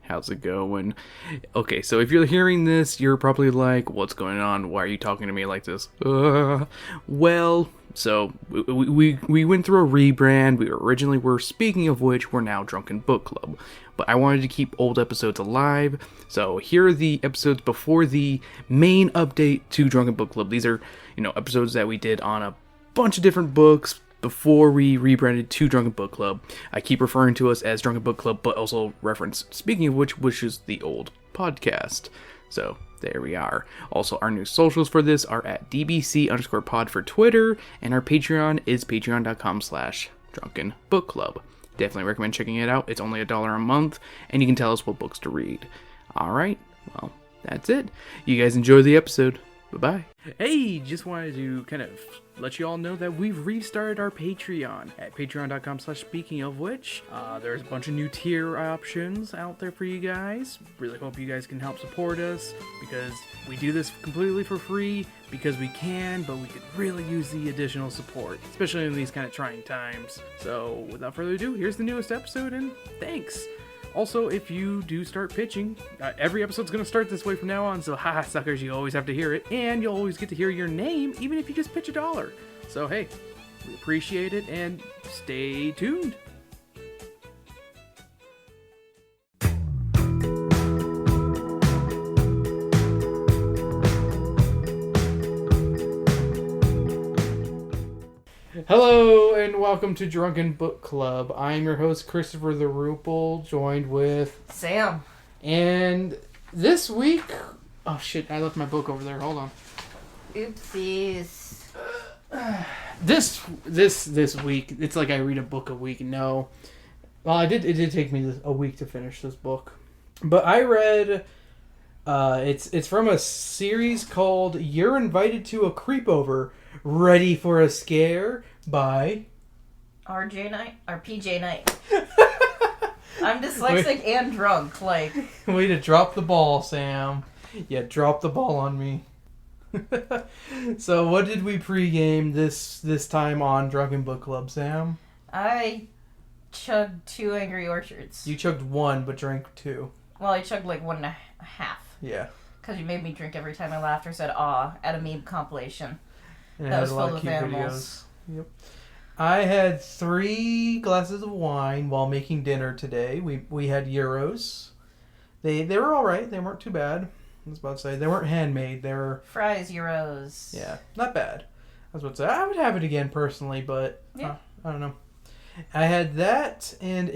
How's it going? Okay, so if you're hearing this, you're probably like, what's going on? Why are you talking to me like this? Well, so we went through a rebrand. We originally were, speaking of which, we're now Drunken Book Club. But I wanted to keep old episodes alive, so here are the episodes before the main update to Drunken Book Club. These are, episodes that we did on a bunch of different books before we rebranded to Drunken Book Club. I keep referring to us as Drunken Book Club, but also reference, speaking of which is the old podcast. So, there we are. Also, our new socials for this are at DBC_pod for Twitter, and our Patreon is patreon.com/Drunken Book Club. Definitely recommend checking it out. It's only $1 a month, and you can tell us what books to read. Alright, well, that's it. You guys enjoy the episode. Bye-bye. Hey, just wanted to kind of let you all know that we've restarted our Patreon at patreon.com/speaking of which. There's a bunch of new tier options out there for you guys. Really hope you guys can help support us, because we do this completely for free because we can, but we could really use the additional support, especially in these kind of trying times. So without further ado, here's the newest episode, and thanks. Also, if you do start pitching, every episode's going to start this way from now on, so haha, suckers, you always have to hear it, and you'll always get to hear your name, even if you just pitch $1. So hey, we appreciate it, and stay tuned. Hello, and welcome to Drunken Book Club. I'm your host, Christopher the Rupel, joined with Sam. And this week... Oh shit, I left my book over there. Hold on. Oopsies. This week, it's like I read a book a week. No. Well, it did take me a week to finish this book. But I read... It's from a series called You're Invited to a Creepover, Ready for a Scare by... RJ Knight? Or PJ Knight. I'm dyslexic and drunk, like... Way to drop the ball, Sam. Yeah, drop the ball on me. So, what did we pregame this time on Drunken Book Club, Sam? I chugged 2 Angry Orchards. You chugged 1, but drank 2. Well, I chugged like 1.5. Yeah. Because you made me drink every time I laughed or said "aw" at a meme compilation. And that was a lot full of of cute animals. videos. Yep. I had 3 glasses of wine while making dinner today. We had gyros. They were all right. They weren't too bad. I was about to say they weren't handmade. They were Fries, euros. Yeah, not bad. I was about to say I would have it again personally, but Yeah. I don't know. I had that and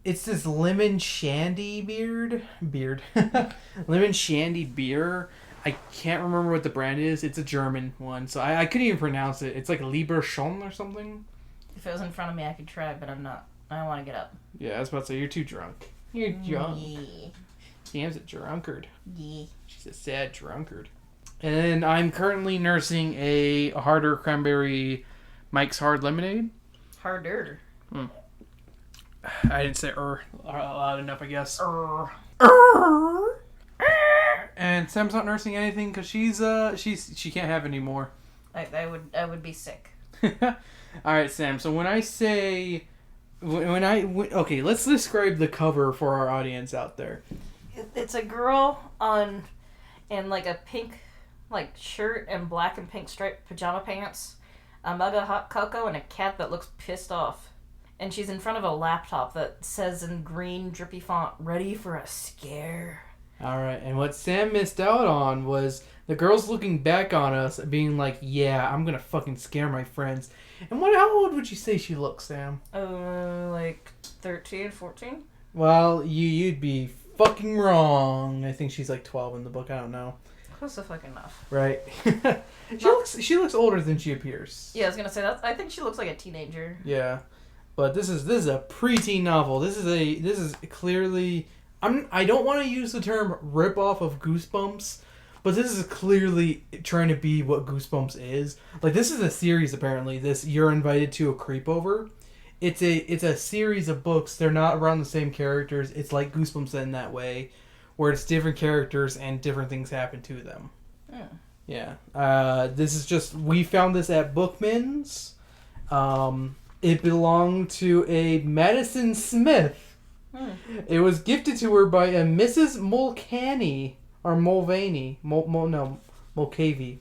it's this lemon shandy beard. Lemon shandy beer. I can't remember what the brand is. It's a German one, so I couldn't even pronounce it. It's like Lieberschon or something. If it was in front of me, I could try, but I'm not. I don't want to get up. Yeah, I was about to say, you're too drunk. You're drunk. Yeah. Sam's a drunkard. Yeah. She's a sad drunkard. And I'm currently nursing a harder cranberry Mike's Hard Lemonade. Harder. I didn't say loud enough, I guess. And Sam's not nursing anything because she can't have any more. I would be sick. All right, Sam. So when I say okay, let's describe the cover for our audience out there. It's a girl in like a pink like shirt and black and pink striped pajama pants, a mug of hot cocoa, and a cat that looks pissed off. And she's in front of a laptop that says in green drippy font, "Ready for a scare." Alright, and what Sam missed out on was the girls looking back on us being like, yeah, I'm gonna fucking scare my friends. And how old would you say she looks, Sam? Like 13, 14? Well, you'd be fucking wrong. I think she's like 12 in the book, I don't know. Close to fucking enough. Right. She looks older than she appears. Yeah, I was gonna say that. I think she looks like a teenager. Yeah. But this is a preteen novel. This is clearly... I don't want to use the term rip-off of Goosebumps, but this is clearly trying to be what Goosebumps is. Like, this is a series, apparently. This You're Invited to a Creepover. It's a series of books. They're not around the same characters. It's like Goosebumps in that way, where it's different characters and different things happen to them. Yeah. This is just... We found this at Bookman's. It belonged to a Madison Smith. It was gifted to her by a Mrs. Mulcahy or Mulvaney. Mulcahy.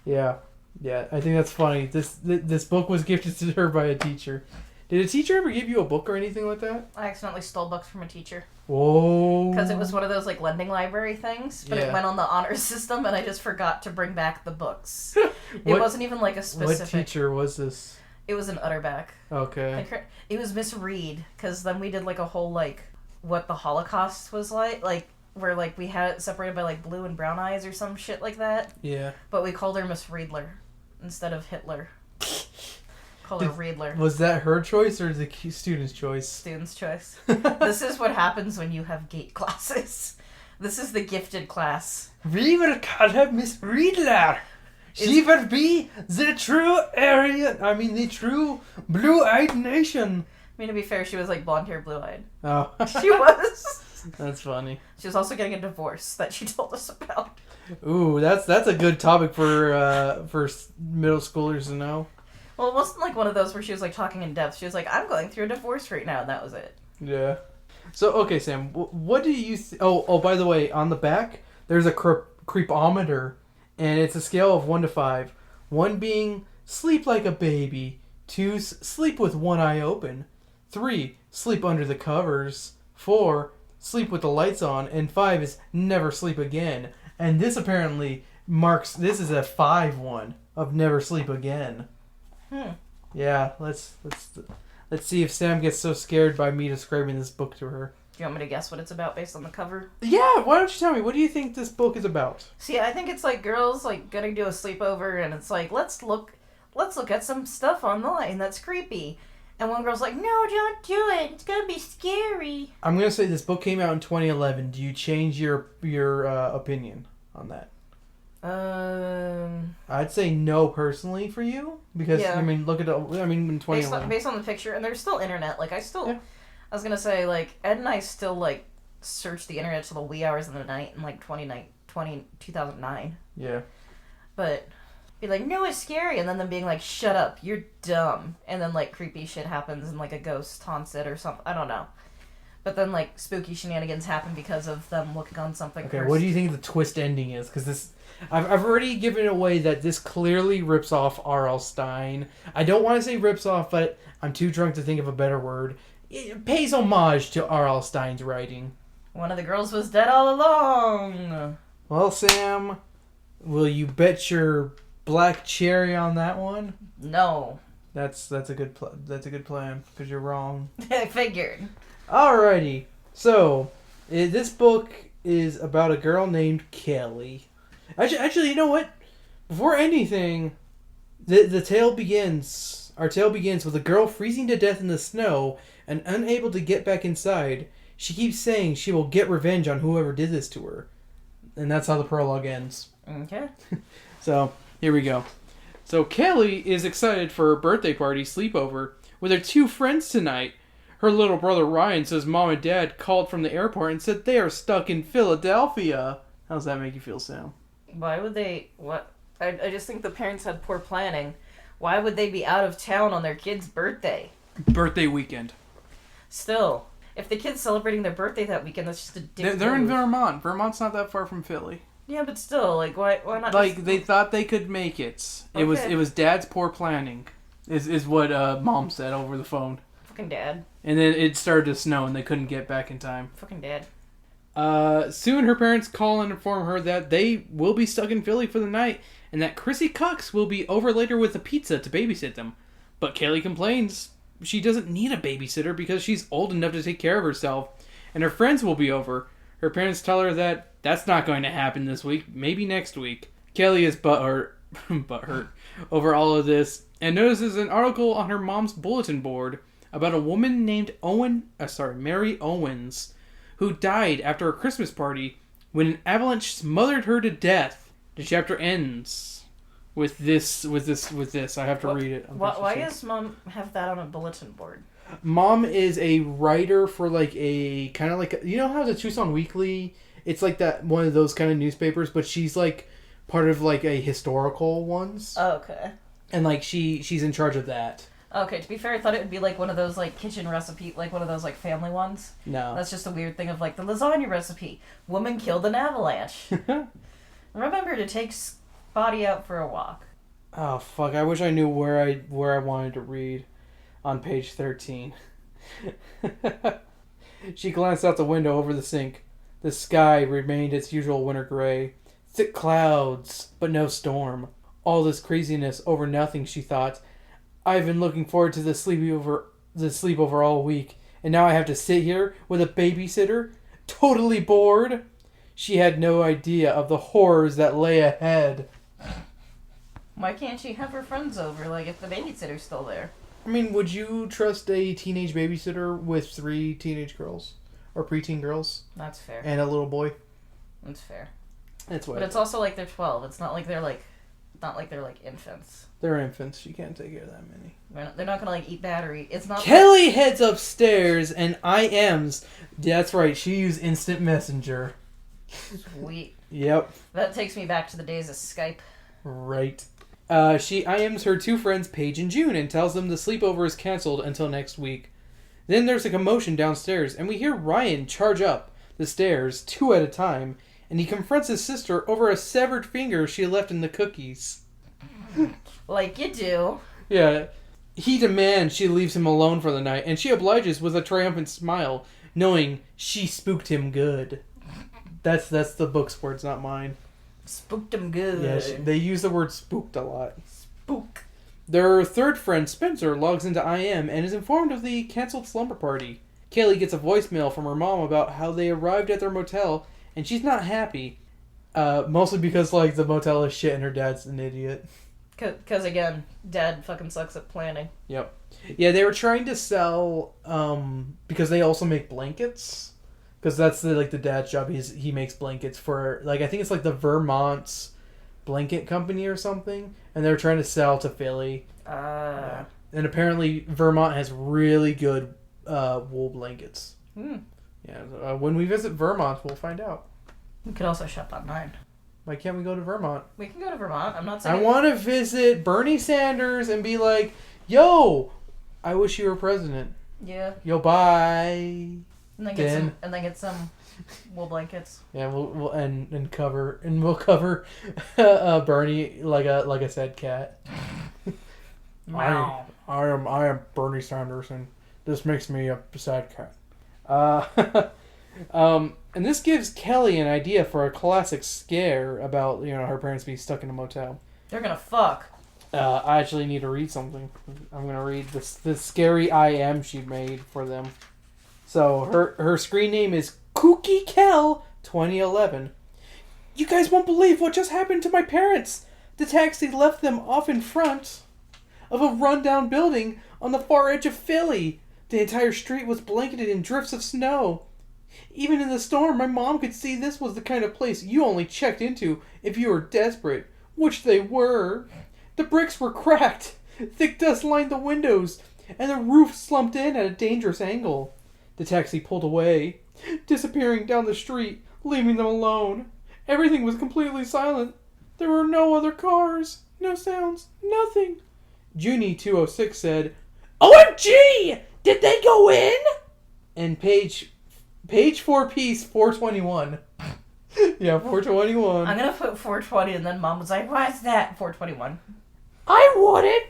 Yeah. Yeah, I think that's funny. This book was gifted to her by a teacher. Did a teacher ever give you a book or anything like that? I accidentally stole books from a teacher. Whoa. Because it was one of those like lending library things, but it went on the honor system, and I just forgot to bring back the books. It wasn't even like a specific. What teacher was this? It was an Utterback. Okay. It was Miss Reed, because then we did like a whole like what the Holocaust was like where like we had it separated by like blue and brown eyes or some shit like that. Yeah. But we called her Miss Riedler instead of Hitler. Called her Riedler. Was that her choice or the student's choice? Student's choice. This is what happens when you have gate classes. This is the gifted class. We will call her Miss Riedler. She will be the true the true blue-eyed nation. I mean, to be fair, she was like blonde hair, blue-eyed. Oh. She was. That's funny. She was also getting a divorce that she told us about. Ooh, that's a good topic for middle schoolers to know. Well, it wasn't like one of those where she was like talking in depth. She was like, I'm going through a divorce right now, and that was it. Yeah. So, okay, Sam, what do you... Oh, by the way, on the back, there's a creepometer, and it's a scale of 1 to 5. 1 being sleep like a baby. 2, sleep with one eye open. 3, sleep under the covers. 4, sleep with the lights on. And 5 is never sleep again. And this apparently this is a 5 one of never sleep again. Yeah, let's see if Sam gets so scared by me describing this book to her. Do you want me to guess what it's about based on the cover? Yeah, why don't you tell me? What do you think this book is about? See, I think it's like girls like gonna do a sleepover, and it's like let's look at some stuff online that's creepy. And one girl's like, no, don't do it. It's gonna be scary. I'm gonna say this book came out in 2011. Do you change your opinion on that? I'd say no personally for you because I mean look at in 2011 based on the picture, and there's still internet. Like I was gonna say like Ed and I still like searched the internet till the wee hours of the night in like 2009. Yeah. But be like, no, it's scary, and then them being like, shut up, you're dumb, and then like creepy shit happens and like a ghost haunts it or something. I don't know. But then, like, spooky shenanigans happen because of them looking on something Okay, first. what do you think the twist ending is? Because this... I've already given away that this clearly rips off R.L. Stine. I don't want to say rips off, but I'm too drunk to think of a better word. It pays homage to R.L. Stine's writing. One of the girls was dead all along. Well, Sam, will you bet your black cherry on that one? No. That's a good plan, because you're wrong. I figured. Alrighty, so this book is about a girl named Kelly. Actually, you know what? Before anything, the tale begins. Our tale begins with a girl freezing to death in the snow and unable to get back inside. She keeps saying she will get revenge on whoever did this to her, and that's how the prologue ends. Okay. So here we go. So Kelly is excited for her birthday party sleepover with her 2 friends tonight. Her little brother Ryan says Mom and Dad called from the airport and said they are stuck in Philadelphia. How does that make you feel, Sam? Why would they... What? I just think the parents had poor planning. Why would they be out of town on their kid's birthday? Birthday weekend. Still, if the kid's celebrating their birthday that weekend, that's just a dick They're in move. Vermont. Vermont's not that far from Philly. Yeah, but still, like, why not Like, just... they thought they could make it. Okay. It was Dad's poor planning, is what Mom said over the phone. Fucking Dad. And then it started to snow and they couldn't get back in time. Fucking Dad. Soon her parents call and inform her that they will be stuck in Philly for the night and that Chrissy Cox will be over later with a pizza to babysit them. But Kaylee complains she doesn't need a babysitter because she's old enough to take care of herself and her friends will be over. Her parents tell her that that's not going to happen this week, maybe next week. Kelly is butthurt over all of this and notices an article on her mom's bulletin board about a woman named Mary Owens, who died after a Christmas party when an avalanche smothered her to death. The chapter ends with this. I have to read it. Why does Mom have that on a bulletin board? Mom is a writer for like a kind of like you know how the Tucson Weekly, it's like that one of those kind of newspapers, but she's like part of like a historical ones. Oh, okay. And like she's in charge of that. Okay, to be fair, I thought it would be like one of those like kitchen recipe, like one of those like family ones. No. That's just a weird thing of like the lasagna recipe. Woman killed an avalanche. Remember to take Spotty out for a walk. Oh fuck! I wish I knew where I wanted to read on page 13. She glanced out the window over the sink. The sky remained its usual winter gray. Thick clouds, but no storm. All this craziness over nothing, she thought. I've been looking forward to the sleepover all week, and now I have to sit here with a babysitter? Totally bored? She had no idea of the horrors that lay ahead. Why can't she have her friends over, like, if the babysitter's still there? I mean, would you trust a teenage babysitter with 3 teenage girls? Or preteen girls? That's fair. And a little boy? That's fair. That's what. But it's also like they're 12. It's not like they're like infants. They're infants. You can't take care of that many. They're not gonna like eat battery. It's not. Kelly heads upstairs and IMs. That's right. She used instant messenger. Sweet. Yep. That takes me back to the days of Skype. Right. She IMs her 2 friends, Paige and June, and tells them the sleepover is canceled until next week. Then there's a commotion downstairs, and we hear Ryan charge up the stairs, 2 at a time, and he confronts his sister over a severed finger she left in the cookies. Like you do. Yeah. He demands she leaves him alone for the night, and she obliges with a triumphant smile, knowing she spooked him good. That's the book's words, not mine. Spooked him good. Yeah, they use the word spooked a lot. Spook. Their third friend, Spencer, logs into IM and is informed of the canceled slumber party. Kaylee gets a voicemail from her mom about how they arrived at their motel, and she's not happy. Mostly because, like, the motel is shit and her dad's an idiot. Because, again, Dad fucking sucks at planning. Yep. Yeah, they were trying to sell, because they also make blankets. Because that's, the dad's job. He makes blankets for, like, I think it's, like, the Vermont's blanket company or something. And they're trying to sell to Philly. Yeah. And apparently Vermont has really good wool blankets. Yeah. When we visit Vermont, we'll find out. We could also shop online. Why can't we go to Vermont? We can go to Vermont. I'm not saying... I want to visit Bernie Sanders and be like, yo, I wish you were president. Yeah. Yo, bye. And then get some wool blankets. Yeah, we'll cover Bernie like a sad cat. Wow. I am Bernie Sanders, and this makes me a sad cat. And this gives Kelly an idea for a classic scare about, her parents being stuck in a motel. They're gonna fuck. I actually need to read something. I'm gonna read the scary IM she made for them. So her screen name is Kooky Kel 2011. You guys won't believe what just happened to my parents. The taxi left them off in front of a rundown building on the far edge of Philly. The entire street was blanketed in drifts of snow. Even in the storm, my mom could see this was the kind of place you only checked into if you were desperate, which they were. The bricks were cracked, thick dust lined the windows, and the roof slumped in at a dangerous angle. The taxi pulled away, disappearing down the street, leaving them alone. Everything was completely silent. There were no other cars, no sounds, nothing. Junie 206 said, OMG! Did they go in? And Page 4 piece 421. Yeah, 421. I'm gonna put 420 and then Mom was like, why is that 421? I want it!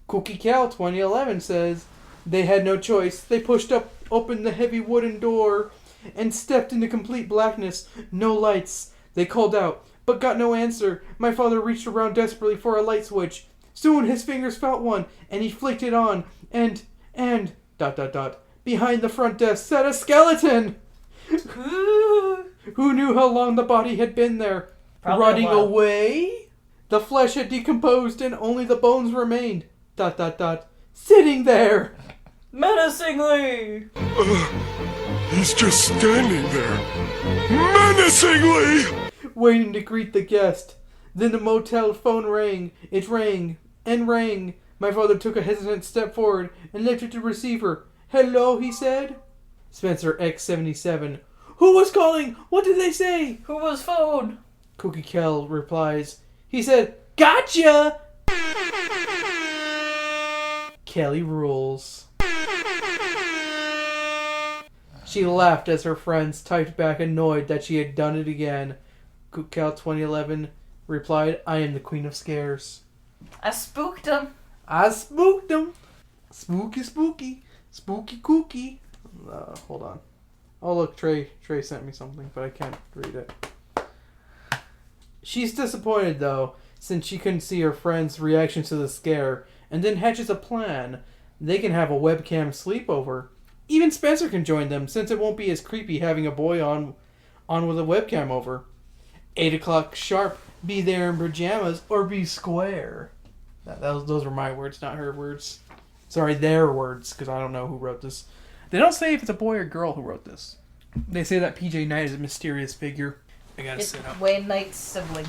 Cookie Cow 2011 says, they had no choice. They pushed open the heavy wooden door and stepped into complete blackness. No lights. They called out, but got no answer. My father reached around desperately for a light switch. Soon his fingers felt one, and he flicked it on, and... ... Behind the front desk sat a skeleton! Who knew how long the body had been there? Probably Rotting away? The flesh had decomposed and only the bones remained. ... Sitting there! Menacingly! He's just standing there. Menacingly! Waiting to greet the guest. Then the motel phone rang. It rang and rang. My father took a hesitant step forward and lifted the receiver. Hello, he said. Spencer X77. Who was calling? What did they say? Who was phone? Cookie Kel replies. He said, Gotcha! Kelly rules. She laughed as her friends typed back annoyed that she had done it again. Cookcal 2011 replied, I am the queen of scares. I spooked him. I spooked him. Spooky, spooky. Spooky kooky. Hold on. Oh, look, Trey sent me something, but I can't read it. She's disappointed, though, since she couldn't see her friend's reaction to the scare, and then hatches a plan. They can have a webcam sleepover. Even Spencer can join them, since it won't be as creepy having a boy on with a webcam over. 8 o'clock sharp, be there in pajamas, or be square. Those were my words, not her words. Sorry, their words, because I don't know who wrote this. They don't say if it's a boy or girl who wrote this. They say that PJ Knight is a mysterious figure. I gotta It's sit up. Wayne Knight's sibling.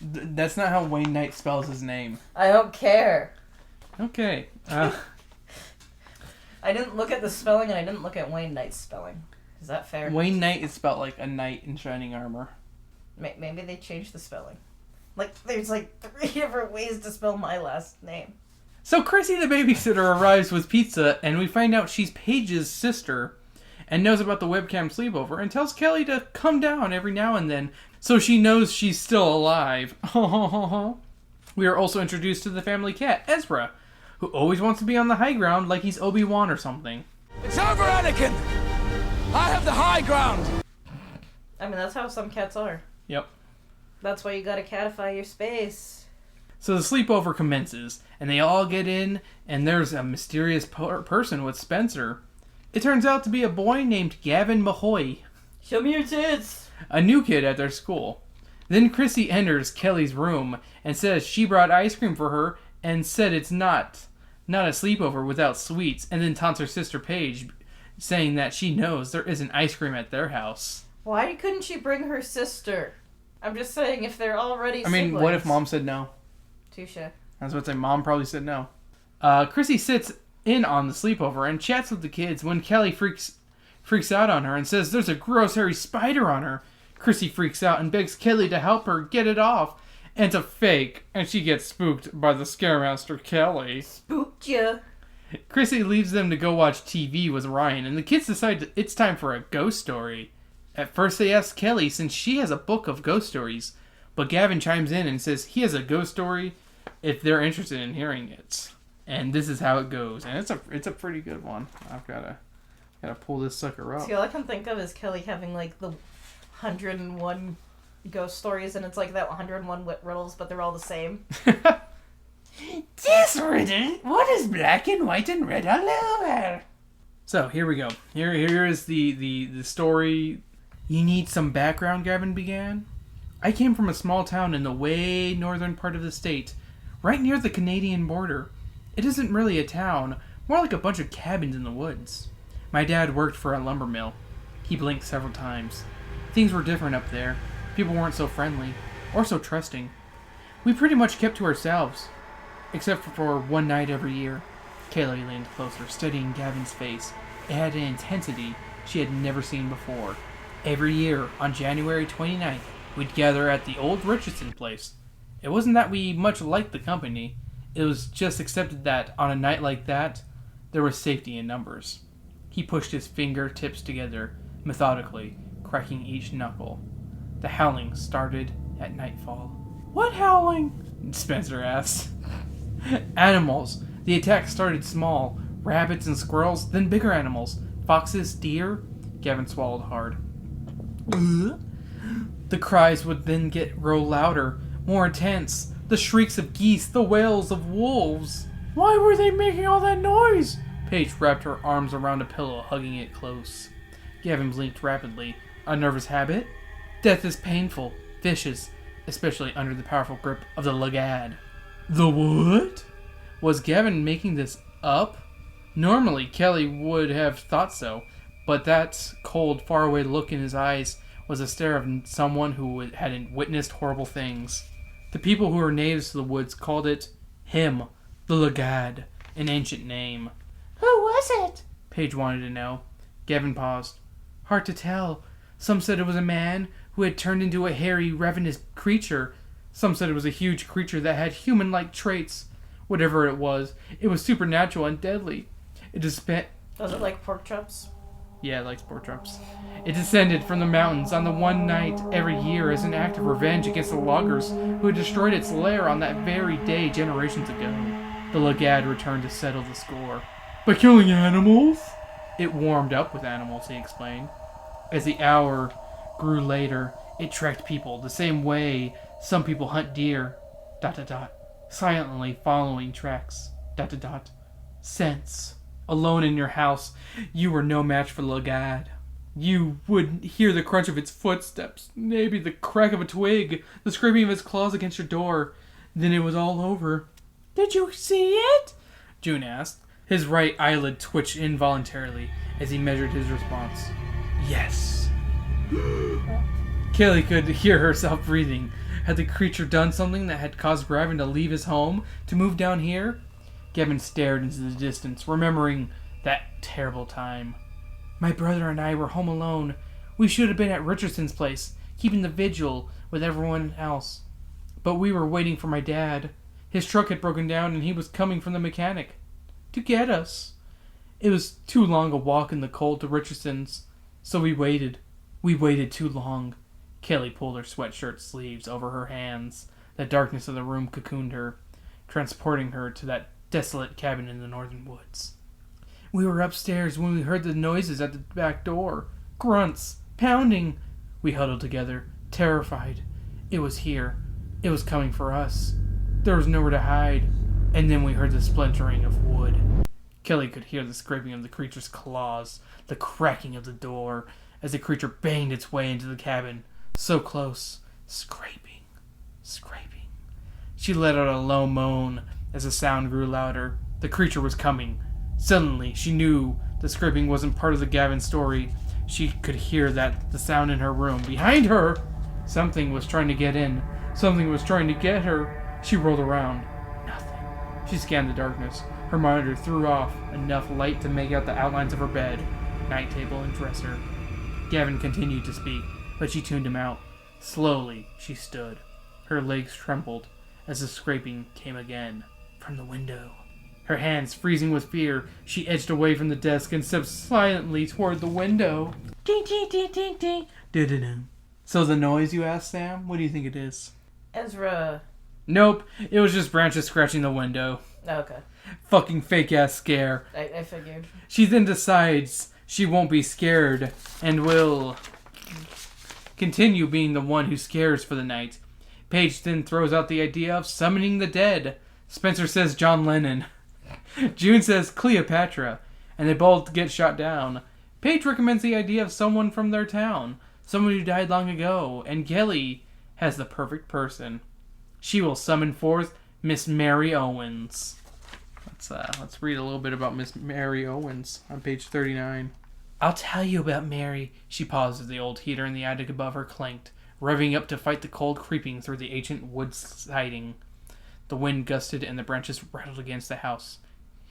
That's not how Wayne Knight spells his name. I don't care. Okay. I didn't look at the spelling and I didn't look at Wayne Knight's spelling. Is that fair? Wayne Knight is spelled like a knight in shining armor. Maybe they changed the spelling. Like, there's like 3 different ways to spell my last name. So Chrissy the babysitter arrives with pizza, and we find out she's Paige's sister, and knows about the webcam sleepover, and tells Kelly to come down every now and then, so she knows she's still alive. We are also introduced to the family cat, Ezra, who always wants to be on the high ground like he's Obi-Wan or something. It's over, Anakin! I have the high ground! I mean, that's how some cats are. Yep. That's why you gotta catify your space. So the sleepover commences, and they all get in, and there's a mysterious person with Spencer. It turns out to be a boy named Gavin Mahoy, Show me your tits! a new kid at their school. Then Chrissy enters Kelly's room and says she brought ice cream for her and said it's not a sleepover without sweets, and then taunts her sister Paige, saying that she knows there isn't ice cream at their house. Why couldn't she bring her sister? I'm just saying, if they're already I mean, siblings. what if Mom said no? Touche. That's what I say. Mom probably said no. Chrissy sits in on the sleepover and chats with the kids when Kelly freaks out on her and says there's a gross hairy spider on her. Chrissy freaks out and begs Kelly to help her get it off. And it's a fake, and she gets spooked by the Scaremaster Kelly. Spooked ya. Chrissy leaves them to go watch TV with Ryan, and the kids decide it's time for a ghost story. At first they ask Kelly since she has a book of ghost stories, but Gavin chimes in and says he has a ghost story if they're interested in hearing it. And this is how it goes, and it's a pretty good one. I've gotta pull this sucker up. See, all I can think of is Kelly having like the 101 ghost stories, and it's like that 101 wit riddles, but they're all the same. This riddle, what is black and white and red all over? So here we go. Here is the story. You need some background, Gavin began. I came from a small town in the way northern part of the state, right near the Canadian border. It isn't really a town, more like a bunch of cabins in the woods. My dad worked for a lumber mill. He blinked several times. Things were different up there. People weren't so friendly, or so trusting. We pretty much kept to ourselves, except for one night every year. Kaylee leaned closer, studying Gavin's face. It had an intensity she had never seen before. Every year, on January 29th, we'd gather at the old Richardson place. It wasn't that we much liked the company. It was just accepted that, on a night like that, there was safety in numbers. He pushed his fingertips together, methodically, cracking each knuckle. The howling started at nightfall. What howling? Spencer asked. Animals. The attack started small. Rabbits and squirrels, then bigger animals. Foxes, deer. Gavin swallowed hard. The cries would then grow louder, more intense. The shrieks of geese, the wails of wolves. Why were they making all that noise? Paige wrapped her arms around a pillow, hugging it close. Gavin blinked rapidly. A nervous habit? Death is painful, vicious, especially under the powerful grip of the Lagad. The what? Was Gavin making this up? Normally, Kelly would have thought so, but that cold, faraway look in his eyes was a stare of someone who had witnessed horrible things. The people who were natives to the woods called it him, the Lagad, an ancient name. Who was it? Paige wanted to know. Gavin paused. Hard to tell. Some said it was a man who had turned into a hairy, ravenous creature. Some said it was a huge creature that had human-like traits. Whatever it was supernatural and deadly. Does it like pork chops? Yeah, it likes pork chops. It descended from the mountains on the one night every year as an act of revenge against the loggers who had destroyed its lair on that very day generations ago. The Lagad returned to settle the score. By killing animals? It warmed up with animals, he explained. As the hour grew later, it tracked people the same way some people hunt deer. ... Silently following tracks. ... Scents. Alone in your house, you were no match for Lagad. You would hear the crunch of its footsteps, maybe the crack of a twig, the scraping of its claws against your door. Then it was all over. Did you see it? June asked. His right eyelid twitched involuntarily as he measured his response. Yes. Kelly could hear herself breathing. Had the creature done something that had caused Gavin to leave his home, to move down here? Gavin stared into the distance, remembering that terrible time. My brother and I were home alone. We should have been at Richardson's place, keeping the vigil with everyone else. But we were waiting for my dad. His truck had broken down and he was coming from the mechanic to get us. It was too long a walk in the cold to Richardson's, so we waited. We waited too long. Kelly pulled her sweatshirt sleeves over her hands. The darkness of the room cocooned her, transporting her to that desolate cabin in the northern woods. We were upstairs when we heard the noises at the back door. Grunts. Pounding. We huddled together, terrified. It was here. It was coming for us. There was nowhere to hide. And then we heard the splintering of wood. Kelly could hear the scraping of the creature's claws, the cracking of the door, as the creature banged its way into the cabin. So close. Scraping. Scraping. She let out a low moan as the sound grew louder. The creature was coming. Suddenly, she knew the scraping wasn't part of the Gavin story. She could hear the sound in her room. Behind her! Something was trying to get in. Something was trying to get her. She rolled around. Nothing. She scanned the darkness. Her monitor threw off enough light to make out the outlines of her bed, night table, and dresser. Gavin continued to speak, but she tuned him out. Slowly, she stood. Her legs trembled as the scraping came again from the window. Her hands freezing with fear, she edged away from the desk and stepped silently toward the window. Ding, ding, ding, ding, ding. Do-do-do. So the noise, you asked, Sam? What do you think it is? Ezra. Nope, it was just branches scratching the window. Oh, okay. Fucking fake-ass scare. I figured. She then decides she won't be scared and will continue being the one who scares for the night. Paige then throws out the idea of summoning the dead. Spencer says John Lennon. June says Cleopatra, and they both get shot down. Paige recommends the idea of someone from their town, someone who died long ago, and Kelly has the perfect person. She will summon forth Miss Mary Owens. Let's read a little bit about Miss Mary Owens on page 39. I'll tell you about Mary. She paused as the old heater in the attic above her clanked, revving up to fight the cold creeping through the ancient wood siding. The wind gusted and the branches rattled against the house.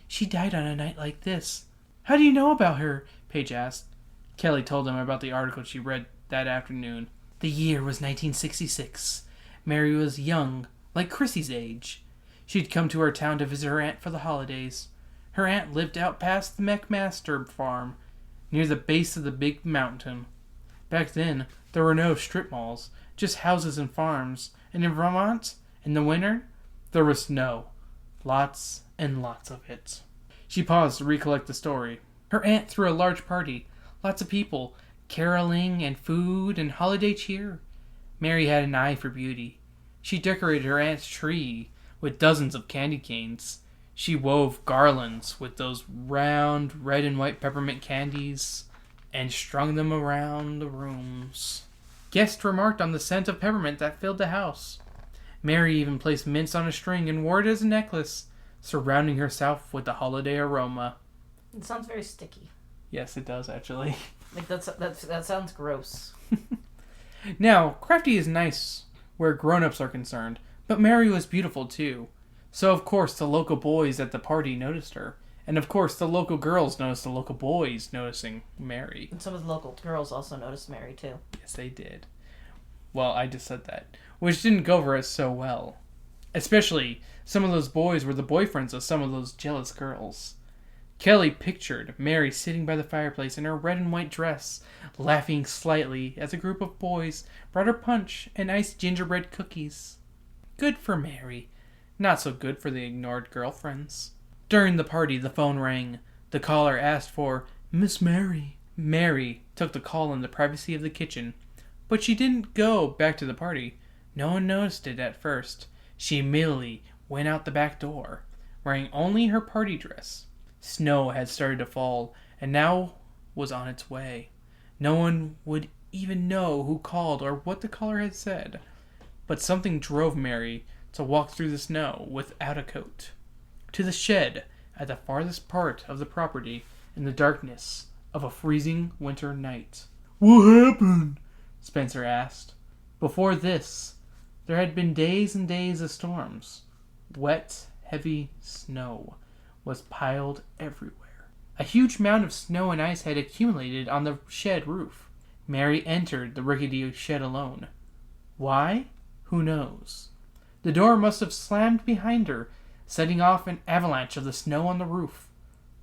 She died on a night like this. How do you know about her? Paige asked. Kelly told them about the article she read that afternoon. The year was 1966. Mary was young, like Chrissy's age. She'd come to our town to visit her aunt for the holidays. Her aunt lived out past the McMaster farm, near the base of the big mountain. Back then, there were no strip malls, just houses and farms. And in Vermont, in the winter, there was snow. Lots and lots of it. She paused to recollect the story. Her aunt threw a large party. Lots of people. Caroling and food and holiday cheer. Mary had an eye for beauty. She decorated her aunt's tree with dozens of candy canes. She wove garlands with those round red and white peppermint candies and strung them around the rooms. Guests remarked on the scent of peppermint that filled the house. Mary even placed mints on a string and wore it as a necklace, surrounding herself with the holiday aroma. It sounds very sticky. Yes, it does, actually. Like, that sounds gross. Now, crafty is nice where grown-ups are concerned, but Mary was beautiful too. So, of course, the local boys at the party noticed her. And, of course, the local girls noticed the local boys noticing Mary. And some of the local girls also noticed Mary, too. Yes, they did. Well, I just said that. Which didn't go over us so well. Especially some of those boys were the boyfriends of some of those jealous girls. Kelly pictured Mary sitting by the fireplace in her red and white dress, laughing slightly as a group of boys brought her punch and iced gingerbread cookies. Good for Mary. Not so good for the ignored girlfriends. During the party, the phone rang. The caller asked for Miss Mary. Mary took the call in the privacy of the kitchen, but she didn't go back to the party. No one noticed it at first. She immediately went out the back door, wearing only her party dress. Snow had started to fall, and now was on its way. No one would even know who called or what the caller had said. But something drove Mary to walk through the snow without a coat, to the shed at the farthest part of the property in the darkness of a freezing winter night. What happened? Spencer asked. Before this, there had been days and days of storms. Wet, heavy snow was piled everywhere. A huge mound of snow and ice had accumulated on the shed roof. Mary entered the rickety shed alone. Why? Who knows? The door must have slammed behind her, setting off an avalanche of the snow on the roof.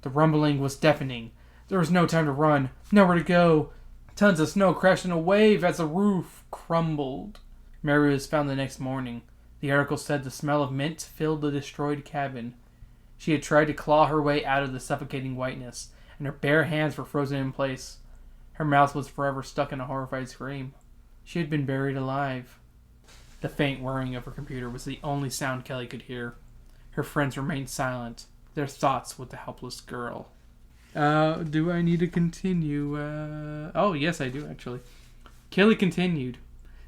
The rumbling was deafening. There was no time to run, nowhere to go. Tons of snow crashed in a wave as the roof crumbled. Mary was found the next morning. The article said the smell of mint filled the destroyed cabin. She had tried to claw her way out of the suffocating whiteness, and her bare hands were frozen in place. Her mouth was forever stuck in a horrified scream. She had been buried alive. The faint whirring of her computer was the only sound Kelly could hear. Her friends remained silent, their thoughts with the helpless girl. Do I need to continue? Oh, yes, I do, actually. Kelly continued.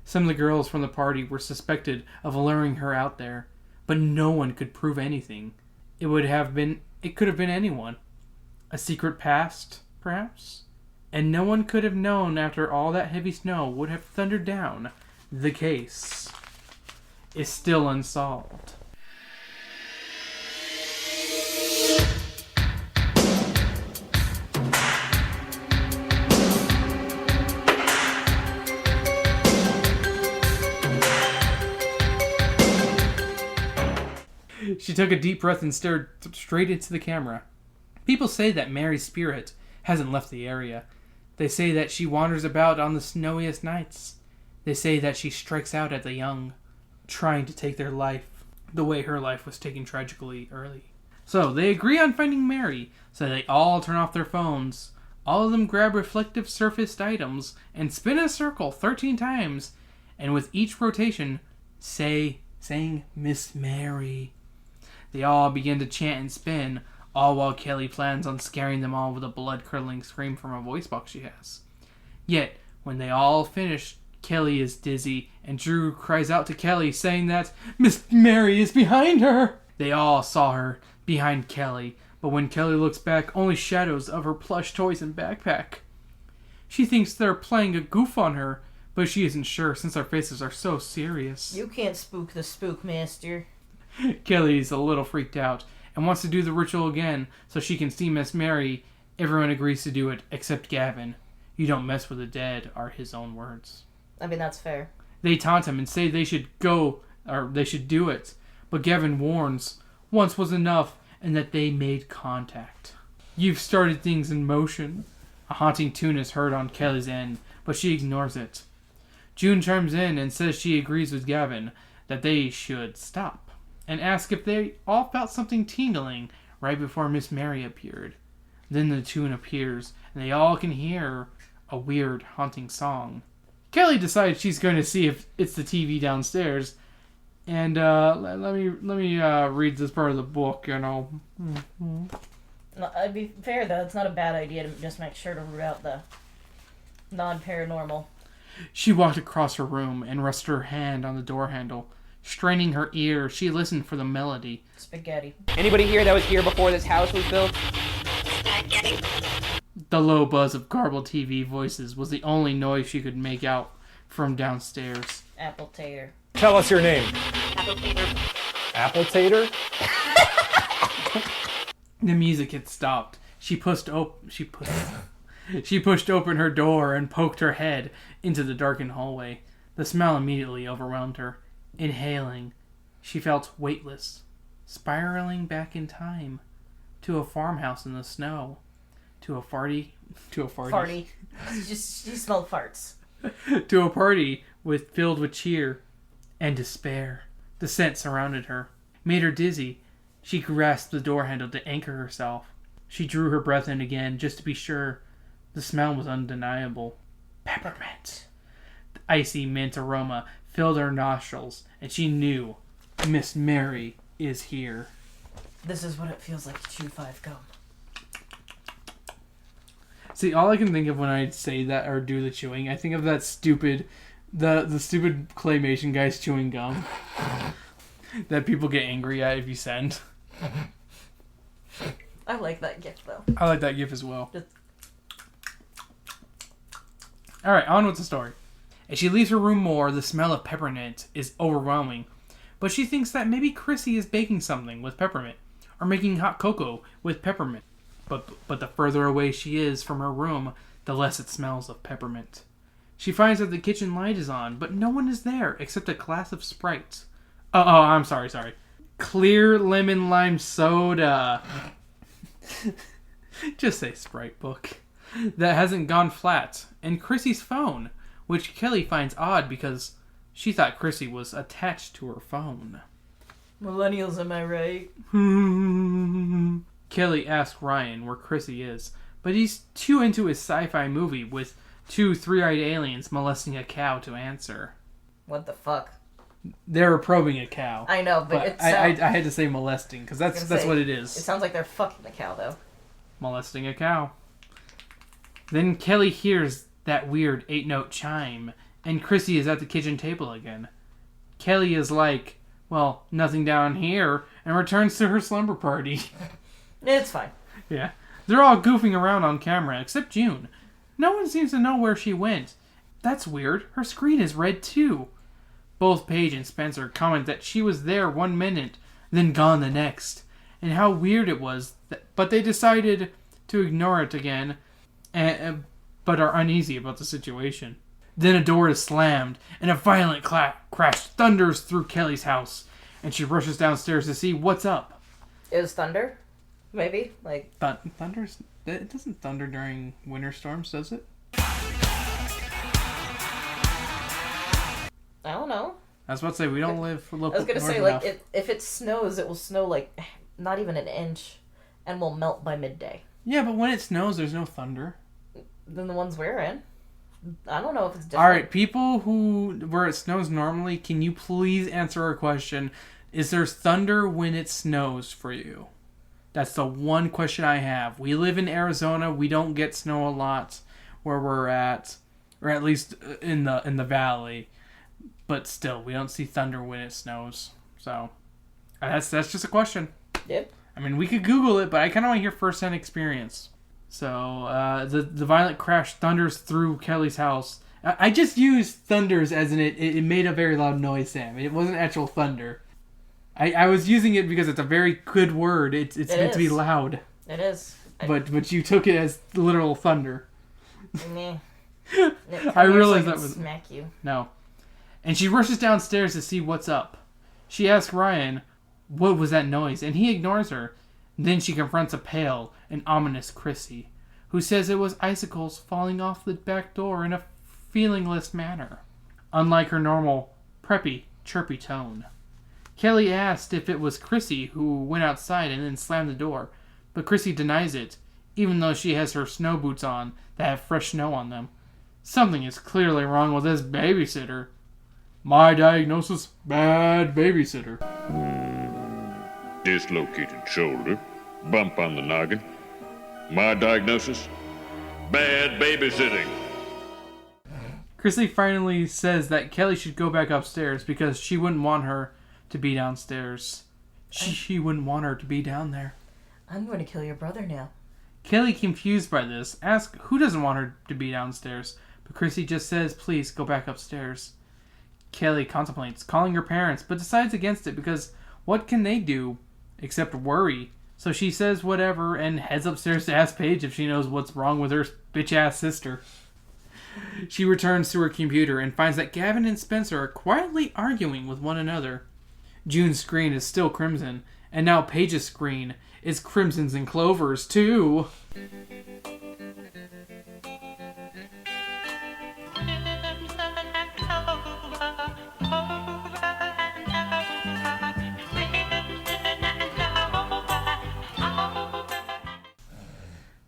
Some of the girls from the party were suspected of luring her out there, but no one could prove anything. It could have been anyone. A secret past, perhaps? And no one could have known after all that heavy snow would have thundered down. The case is still unsolved. She took a deep breath and stared straight into the camera. People say that Mary's spirit hasn't left the area. They say that she wanders about on the snowiest nights. They say that she strikes out at the young, trying to take their life the way her life was taken tragically early. So they agree on finding Mary, so they all turn off their phones. All of them grab reflective surfaced items and spin a circle 13 times, and with each rotation, saying Miss Mary. They all begin to chant and spin, all while Kelly plans on scaring them all with a blood-curdling scream from a voice box she has. Yet, when they all finish, Kelly is dizzy, and Drew cries out to Kelly, saying that Miss Mary is behind her! They all saw her behind Kelly, but when Kelly looks back, only shadows of her plush toys and backpack. She thinks they're playing a goof on her, but she isn't sure since their faces are so serious. You can't spook the spookmaster. Kelly's a little freaked out and wants to do the ritual again so she can see Miss Mary. Everyone agrees to do it except Gavin. You don't mess with the dead are his own words. I mean, that's fair. They taunt him and say they should do it. But Gavin warns once was enough and that they made contact. You've started things in motion. A haunting tune is heard on Kelly's end, but she ignores it. June chimes in and says she agrees with Gavin that they should stop, and ask if they all felt something tingling right before Miss Mary appeared. Then the tune appears, and they all can hear a weird, haunting song. Kelly decides she's going to see if it's the TV downstairs, and let me read this part of the book, you know. No, I'd be fair, though. It's not a bad idea to just make sure to root out the non-paranormal. She walked across her room and rested her hand on the door handle. Straining her ear, she listened for the melody. Spaghetti. Anybody here that was here before this house was built? The low buzz of garbled TV voices was the only noise she could make out from downstairs. Apple tater. Tell us your name. Apple tater. Apple tater? The music had stopped. She pushed open her door and poked her head into the darkened hallway. The smell immediately overwhelmed her. Inhaling She felt weightless, spiraling back in time to a farmhouse in the snow, to a farty. She smelled farts. To a party filled with cheer and despair. The scent surrounded her, made her dizzy. She grasped the door handle to anchor herself. She drew her breath in again, just to be sure. The smell was undeniable. Peppermint. The icy mint aroma filled her nostrils, and she knew Miss Mary is here. This is what it feels like to chew 5 gum. See, all I can think of when I say that or do the chewing, I think of that stupid, the stupid claymation guys chewing gum that people get angry at if you send. I like that gift though. I like that gif as well. Alright, on with the story. As she leaves her room more, the smell of peppermint is overwhelming. But she thinks that maybe Chrissy is baking something with peppermint, or making hot cocoa with peppermint. But the further away she is from her room, the less it smells of peppermint. She finds that the kitchen light is on, but no one is there except a glass of Sprite. I'm sorry. Clear lemon lime soda. Just say Sprite book. That hasn't gone flat. And Chrissy's phone, which Kelly finds odd because she thought Chrissy was attached to her phone. Millennials, am I right? Kelly asks Ryan where Chrissy is, but he's too into his sci-fi movie with 2 3-eyed aliens molesting a cow to answer. What the fuck? They're probing a cow. I know, but I had to say molesting, because that's what it is. It sounds like they're fucking the cow, though. Molesting a cow. Then Kelly hears that weird 8-note chime, and Chrissy is at the kitchen table again. Kelly is like, well, nothing down here, and returns to her slumber party. It's fine. Yeah. They're all goofing around on camera, except June. No one seems to know where she went. That's weird. Her screen is red too. Both Paige and Spencer comment that she was there 1 minute, then gone the next, and how weird it was, but they decided to ignore it again, but are uneasy about the situation. Then a door is slammed, and a violent crash thunders through Kelly's house, and she rushes downstairs to see what's up. It was thunder? Maybe? Like... Thunders? It doesn't thunder during winter storms, does it? I don't know. I was about to say, we don't live local. I was going to say, like, if it snows, it will snow, like, not even an inch, and will melt by midday. Yeah, but when it snows, there's no thunder. Than the ones we're in. I don't know if it's different. Alright, people where it snows normally, can you please answer our question? Is there thunder when it snows for you? That's the one question I have. We live in Arizona. We don't get snow a lot where we're at, or at least in the valley. But still, we don't see thunder when it snows. So that's just a question. Yep. I mean, we could Google it, but I kind of want to hear first-hand experience. So the violent crash thunders through Kelly's house. I just used thunders as in it made a very loud noise, Sam. It wasn't actual thunder. I was using it because it's a very good word. It's meant to be loud. It is. But you took it as literal thunder. Meh. I realized that was... Smack you. No. And she rushes downstairs to see what's up. She asks Ryan, what was that noise? And he ignores her. Then she confronts a pale and ominous Chrissy, who says it was icicles falling off the back door in a feelingless manner, unlike her normal, preppy, chirpy tone. Kelly asked if it was Chrissy who went outside and then slammed the door, but Chrissy denies it, even though she has her snow boots on that have fresh snow on them. Something is clearly wrong with this babysitter. My diagnosis, bad babysitter. Dislocated shoulder, bump on the noggin. My diagnosis, bad babysitting. Chrissy finally says that Kelly should go back upstairs because she wouldn't want her to be downstairs. She wouldn't want her to be down there. I'm going to kill your brother now. Kelly, confused by this, asks who doesn't want her to be downstairs, but Chrissy just says, please go back upstairs. Kelly contemplates calling her parents, but decides against it because what can they do except worry? So she says whatever and heads upstairs to ask Paige if she knows what's wrong with her bitch-ass sister. She returns to her computer and finds that Gavin and Spencer are quietly arguing with one another. June's screen is still crimson, and now Paige's screen is crimsons and clovers too.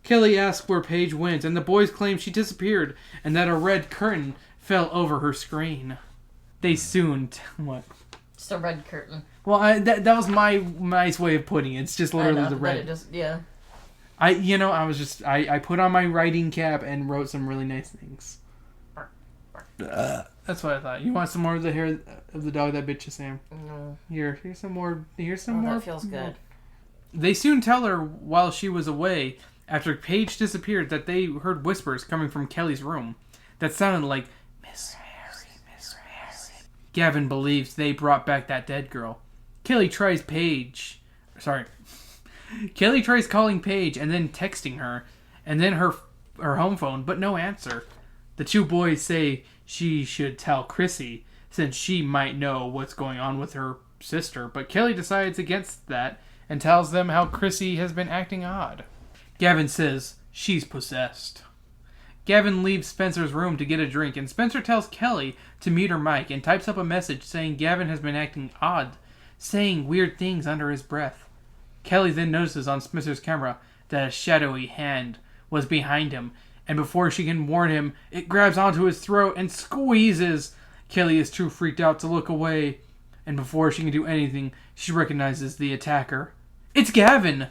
Kelly asks where Paige went, and the boys claim she disappeared and that a red curtain fell over her screen. They soon... What? It's a red curtain. Well, that was my nice way of putting it. It's just literally the red. Yeah. I put on my writing cap and wrote some really nice things. That's what I thought. You want some more of the hair of the dog that bit you, Sam? No. Here's some more. Here's some more. That feels good. They soon tell her while she was away, after Paige disappeared, that they heard whispers coming from Kelly's room that sounded like Miss Mary, Miss Mary. Gavin believes they brought back that dead girl. Kelly tries calling Paige and then texting her, and then her home phone, but no answer. The two boys say she should tell Chrissy, since she might know what's going on with her sister, but Kelly decides against that and tells them how Chrissy has been acting odd. Gavin says she's possessed. Gavin leaves Spencer's room to get a drink, and Spencer tells Kelly to mute her mic and types up a message saying Gavin has been acting odd, saying weird things under his breath. Kelly then notices on Spencer's camera that a shadowy hand was behind him, and before she can warn him, it grabs onto his throat and squeezes. Kelly is too freaked out to look away, and before she can do anything, she recognizes the attacker. It's Gavin!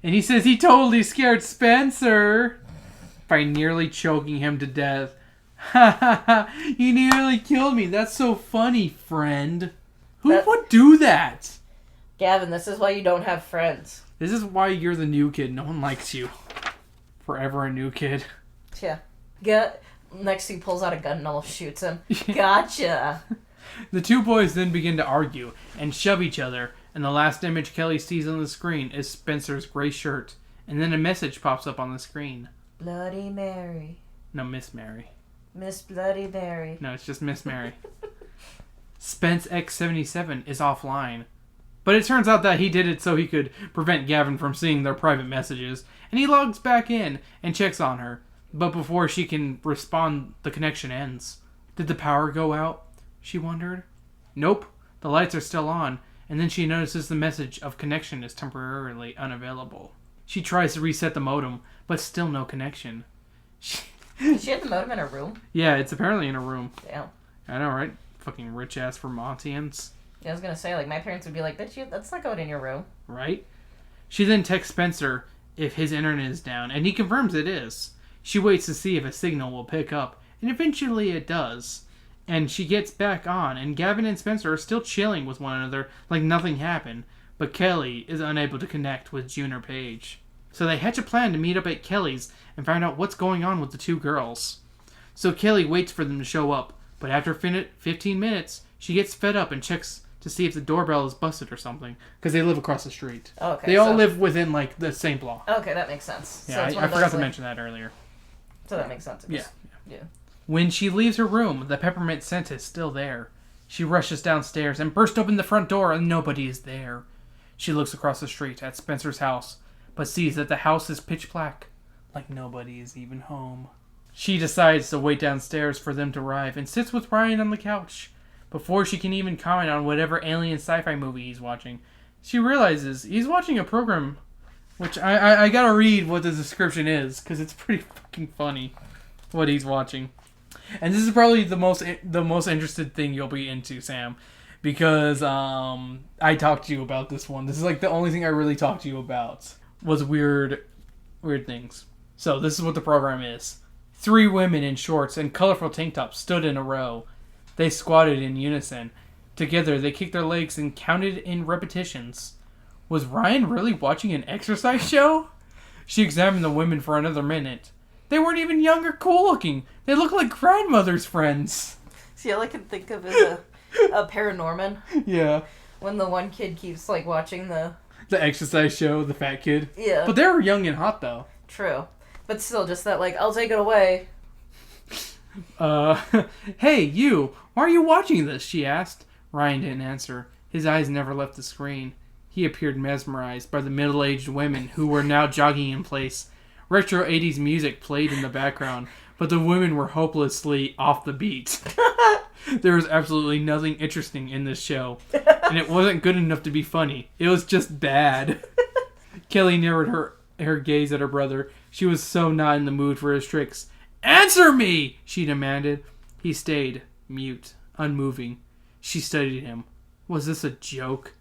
And he says he totally scared Spencer by nearly choking him to death. Ha ha ha, you nearly killed me. That's so funny, friend. Who would do that? Gavin, this is why you don't have friends. This is why you're the new kid. No one likes you. Forever a new kid. Yeah. Next he pulls out a gun and almost shoots him. Gotcha. The two boys then begin to argue and shove each other, and the last image Kelly sees on the screen is Spencer's gray shirt, and then a message pops up on the screen. Bloody Mary. No, Miss Mary. Miss Bloody Mary. No, it's just Miss Mary. Spence X77 is offline. But it turns out that he did it so he could prevent Gavin from seeing their private messages, and he logs back in and checks on her. But before she can respond, the connection ends. Did the power go out? She wondered. Nope, the lights are still on, and then she notices the message of connection is temporarily unavailable. She tries to reset the modem, but still no connection. Did she have the modem in her room? Yeah, it's apparently in her room. Damn. I know, right? Fucking rich-ass Vermontians. Yeah, I was gonna say, like, my parents would be like, that's not going in your room. Right? She then texts Spencer if his internet is down, and he confirms it is. She waits to see if a signal will pick up, and eventually it does. And she gets back on, and Gavin and Spencer are still chilling with one another like nothing happened, but Kelly is unable to connect with June or Paige. So they hatch a plan to meet up at Kelly's and find out what's going on with the two girls. So Kelly waits for them to show up, but after 15 minutes, she gets fed up and checks to see if the doorbell is busted or something, because they live across the street. Okay. They all live within, like, the same block. Okay, that makes sense. Yeah, so I forgot to mention that earlier. So that makes sense. Yeah. When she leaves her room, the peppermint scent is still there. She rushes downstairs and bursts open the front door, and nobody is there. She looks across the street at Spencer's house, but sees that the house is pitch black, like nobody is even home. She decides to wait downstairs for them to arrive and sits with Ryan on the couch. Before she can even comment on whatever alien sci-fi movie he's watching, she realizes he's watching a program, which I gotta read what the description is, because it's pretty fucking funny what he's watching. And this is probably the most interested thing you'll be into, Sam, because I talked to you about this one. This is like the only thing I really talked to you about was weird things. So this is what the program is. 3 women in shorts and colorful tank tops stood in a row. They squatted in unison. Together, they kicked their legs and counted in repetitions. Was Ryan really watching an exercise show? She examined the women for another minute. They weren't even young or cool looking. They looked like grandmother's friends. See, all I can think of is a Paranorman. Yeah. When the one kid keeps, like, watching the exercise show, the fat kid. Yeah. But they were young and hot, though. True. But still, just that, like, I'll take it away. Hey, you, why are you watching this? She asked. Ryan didn't answer. His eyes never left the screen. He appeared mesmerized by the middle-aged women who were now jogging in place. Retro 80s music played in the background, but the women were hopelessly off the beat. There was absolutely nothing interesting in this show, and it wasn't good enough to be funny. It was just bad. Kelly narrowed her gaze at her brother. She was so not in the mood for his tricks. "Answer me!" she demanded. He stayed, mute, unmoving. She studied him. Was this a joke?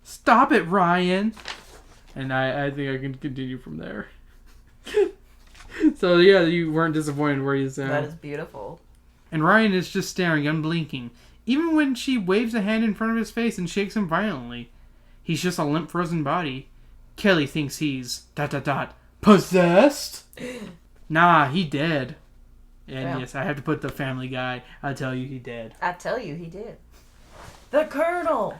"Stop it, Ryan!" And I think I can continue from there. So yeah, you weren't disappointed, were you, Sam? That is beautiful. And Ryan is just staring, unblinking, even when she waves a hand in front of his face and shakes him violently. He's just a limp, frozen body. Kelly thinks he's... ... possessed? Nah, he dead. And Yeah. yes, I have to put the Family Guy. I tell you, he dead. I tell you, he did. The Colonel!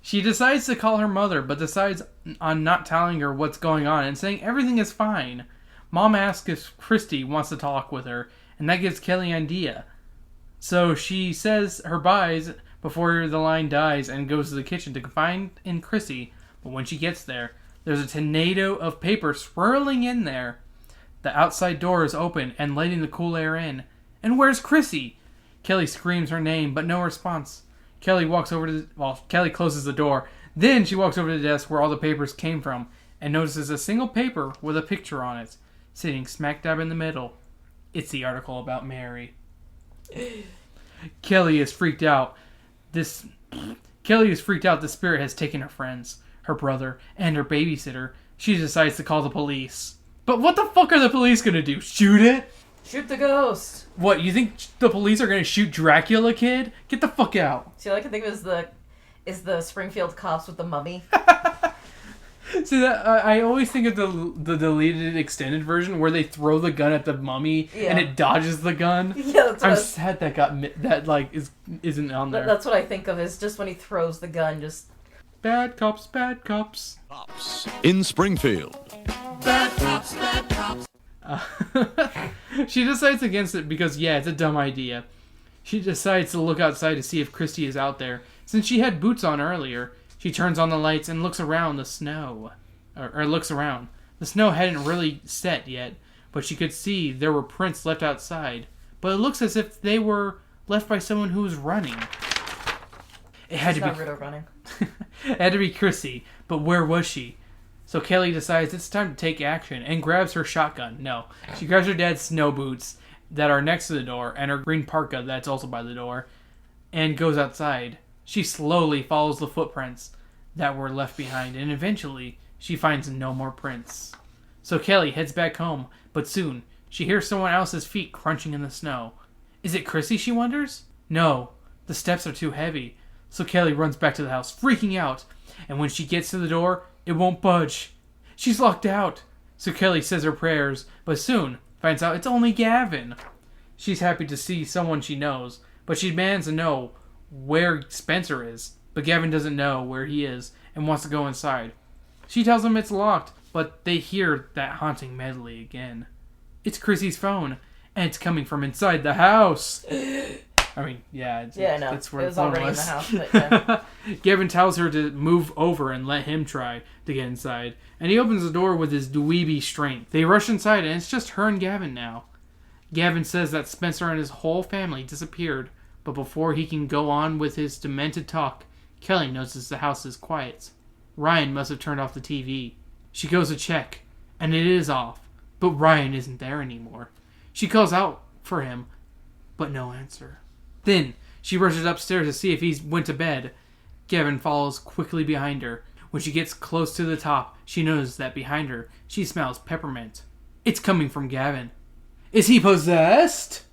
She decides to call her mother, but decides on not telling her what's going on and saying everything is fine. Mom asks if Christy wants to talk with her, and that gives Kelly an idea. So she says her byes before the line dies and goes to the kitchen to confide in Chrissy. But when she gets there, there's a tornado of paper swirling in there. The outside door is open and letting the cool air in. And where's Chrissy? Kelly screams her name, but no response. Kelly closes the door. Then she walks over to the desk where all the papers came from and notices a single paper with a picture on it, sitting smack dab in the middle. It's the article about Mary. Kelly is freaked out. The spirit has taken her friends, her brother, and her babysitter. She decides to call the police. But what the fuck are the police gonna do? Shoot it? Shoot the ghost! What, you think the police are gonna shoot Dracula, kid? Get the fuck out. See, all I can think of is the Springfield cops with the mummy. See, that I always think of the deleted extended version where they throw the gun at the mummy and it dodges the gun. Yeah, that's what I'm sad that isn't on there. That's what I think of, is just when he throws the gun, just... Bad cops, bad cops. Cops in Springfield. Bad cops, bad cops. She decides against it because, yeah, it's a dumb idea. She decides to look outside to see if Christy is out there. Since she had boots on earlier, she turns on the lights and looks around the snow. Or looks around. The snow hadn't really set yet, but she could see there were prints left outside. But it looks as if they were left by someone who was running. It had She's to not be... rid of running. It had to be Chrissy, but where was she? So Kelly decides it's time to take action and grabs her shotgun. No, she grabs her dad's snow boots that are next to the door and her green parka that's also by the door and goes outside. She slowly follows the footprints that were left behind and eventually she finds no more prints. So Kelly heads back home, but soon she hears someone else's feet crunching in the snow. Is it Chrissy, she wonders? No, the steps are too heavy. So Kelly runs back to the house, freaking out. And when she gets to the door, it won't budge. She's locked out. So Kelly says her prayers, but soon finds out it's only Gavin. She's happy to see someone she knows, but she demands to know where Spencer is. But Gavin doesn't know where he is and wants to go inside. She tells him it's locked, but they hear that haunting medley again. It's Chrissy's phone, and it's coming from inside the house. I mean, yeah, it's where it was the phone already was. in the house, but yeah. Gavin tells her to move over and let him try to get inside, and he opens the door with his dweeby strength. They rush inside, and it's just her and Gavin now. Gavin says that Spencer and his whole family disappeared, but before he can go on with his demented talk, Kelly notices the house is quiet. Ryan must have turned off the TV. She goes to check, and it is off, but Ryan isn't there anymore. She calls out for him, but no answer. Then, she rushes upstairs to see if he went to bed. Gavin follows quickly behind her. When she gets close to the top, she notices that behind her, she smells peppermint. It's coming from Gavin. Is he possessed?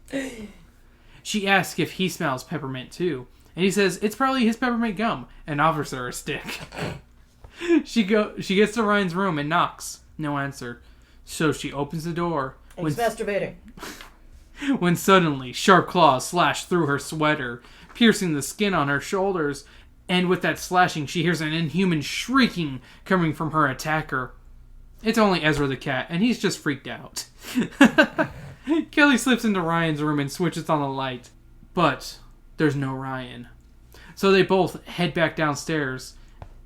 She asks if he smells peppermint too, and he says it's probably his peppermint gum and offers her a stick. She gets to Ryan's room and knocks. No answer. So she opens the door. And he's masturbating. When suddenly, sharp claws slash through her sweater, piercing the skin on her shoulders, and with that slashing, she hears an inhuman shrieking coming from her attacker. It's only Ezra the cat, and he's just freaked out. Kelly slips into Ryan's room and switches on the light. But there's no Ryan. So they both head back downstairs,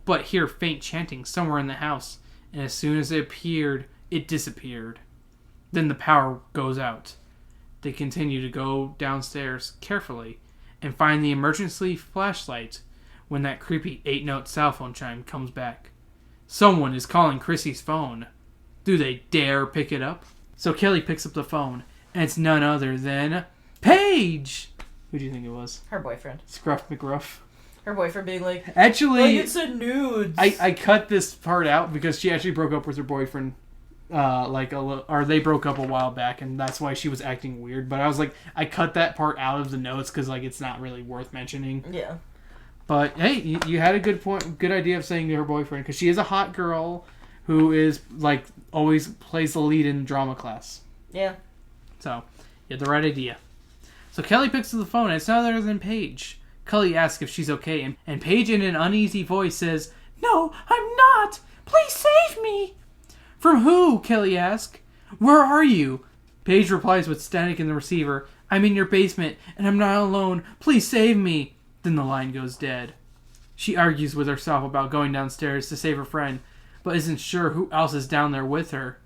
but hear faint chanting somewhere in the house, and as soon as it appeared, it disappeared. Then the power goes out. They continue to go downstairs carefully and find the emergency flashlight when that creepy 8-note cell phone chime comes back. Someone is calling Chrissy's phone. Do they dare pick it up? So Kelly picks up the phone, and it's none other than Paige! Who do you think it was? Her boyfriend. Scruff McGruff. Her boyfriend being like, Actually, it's a nudes. I cut this part out because she actually broke up with her boyfriend, or they broke up a while back, and that's why she was acting weird. But I was like, I cut that part out of the notes because like it's not really worth mentioning. Yeah. But hey, you had a good idea of saying to her boyfriend because she is a hot girl who is like always plays the lead in drama class. Yeah. So you had the right idea. So Kelly picks up the phone, and it's none other than Paige. Kelly asks if she's okay, and Paige in an uneasy voice says, "No, I'm not! Please save me!" "From who?" Kelly asks. "Where are you?" Paige replies with static in the receiver, "I'm in your basement, and I'm not alone. Please save me." Then the line goes dead. She argues with herself about going downstairs to save her friend, but isn't sure who else is down there with her.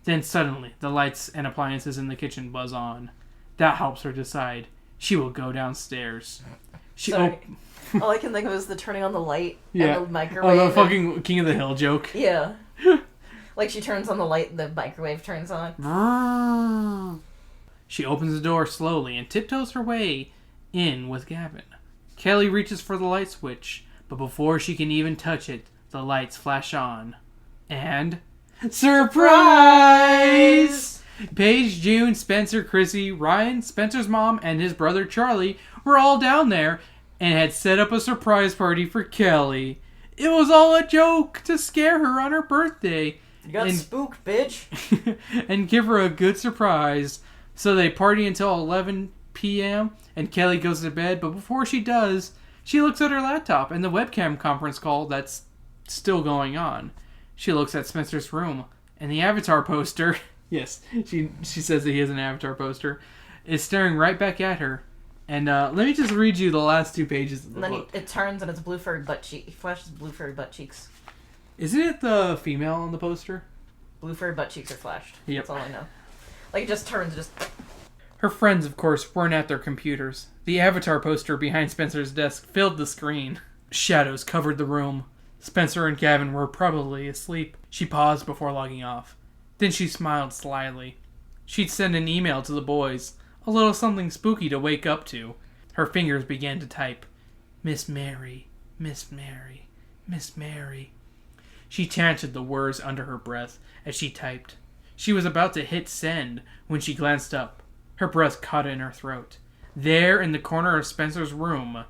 Then suddenly, the lights and appliances in the kitchen buzz on. That helps her decide. She will go downstairs. All I can think of is the turning on the light Yeah. and the microwave. Oh, the fucking King of the Hill joke. Yeah. Like she turns on the light, the microwave turns on. She opens the door slowly and tiptoes her way in with Gavin. Kelly reaches for the light switch, but before she can even touch it, the lights flash on. And... surprise! Paige, June, Spencer, Chrissy, Ryan, Spencer's mom, and his brother Charlie were all down there and had set up a surprise party for Kelly. It was all a joke to scare her on her birthday. You got spooked, bitch. And give her a good surprise. So they party until 11 p.m. and Kelly goes to bed, but before she does, she looks at her laptop and the webcam conference call that's still going on. She looks at Spencer's room, and the Avatar poster, yes, she says that he has an Avatar poster, is staring right back at her. And let me just read you the last 2 pages of the And then book. it turns and it's blue furry butt cheek. He flashes blue furry butt cheeks. Isn't it the female on the poster? Blue furry butt cheeks are flashed. Yep. That's all I know. Like it just turns, just... Her friends, of course, weren't at their computers. The Avatar poster behind Spencer's desk filled the screen. Shadows covered the room. Spencer and Gavin were probably asleep. She paused before logging off. Then she smiled slyly. She'd send an email to the boys, a little something spooky to wake up to. Her fingers began to type, "Miss Mary, Miss Mary, Miss Mary." She chanted the words under her breath as she typed. She was about to hit send when she glanced up. Her breath caught in her throat. There, in the corner of Spencer's room,